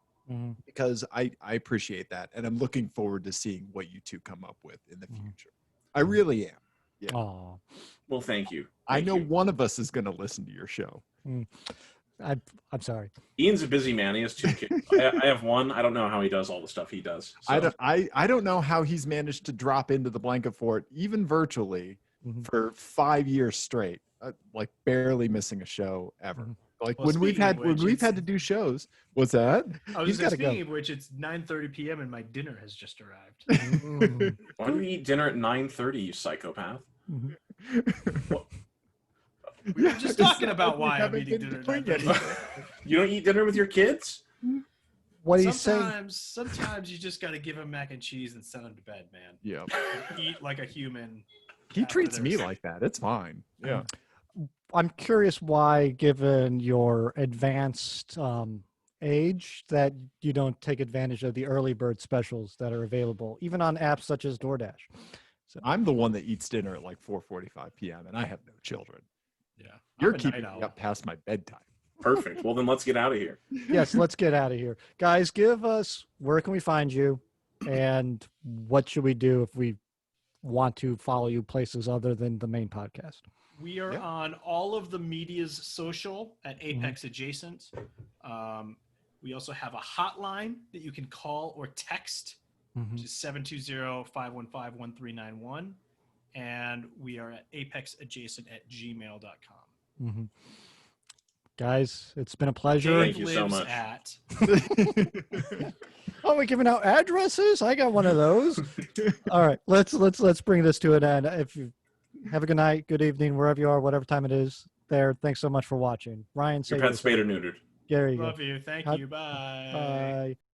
because I appreciate that. And I'm looking forward to seeing what you two come up with in the future. I really am. Yeah. Aww. Well, thank you. I know one of us is going to listen to your show. I'm sorry. Ian's a busy man. He has 2 kids. I have one. I don't know how he does all the stuff he does. So. I don't know how he's managed to drop into the blanket fort, even virtually, for 5 years straight, like barely missing a show ever. Like when we've had to do shows. What's that? I was He's gotta speaking go. of which, it's 9:30 p.m. and my dinner has just arrived. Why do you eat dinner at 9:30, you psychopath? We were just talking about why I'm eating dinner at 9:30. You don't eat dinner with your kids? What he's saying? Sometimes you just got to give him mac and cheese and send him to bed, man. Yeah. Eat like a human. He treats me like that. It's fine. Yeah. I'm curious why, given your advanced age, that you don't take advantage of the early bird specials that are available, even on apps such as DoorDash. So I'm the one that eats dinner at like 4:45 p.m. and I have no children. Yeah. You're keeping me up past my bedtime. Perfect. Well, then let's get out of here. yes, let's get out of here. Guys, give us, where can we find you? And what should we do if we want to follow you places other than the main podcast? We are on all of the media's social at Apex Adjacent. We also have a hotline that you can call or text, which is 720-515-1391. And we are at apexadjacent@gmail.com. Guys, it's been a pleasure. Thank you so much. Oh, we're giving out addresses? I got one of those. All right, let's bring this to an end. If you have a good night, good evening, wherever you are, whatever time it is there. Thanks so much for watching. Ryan, say Your pet's spayed or neutered. There you go. Love you. Thank you. Bye. Bye.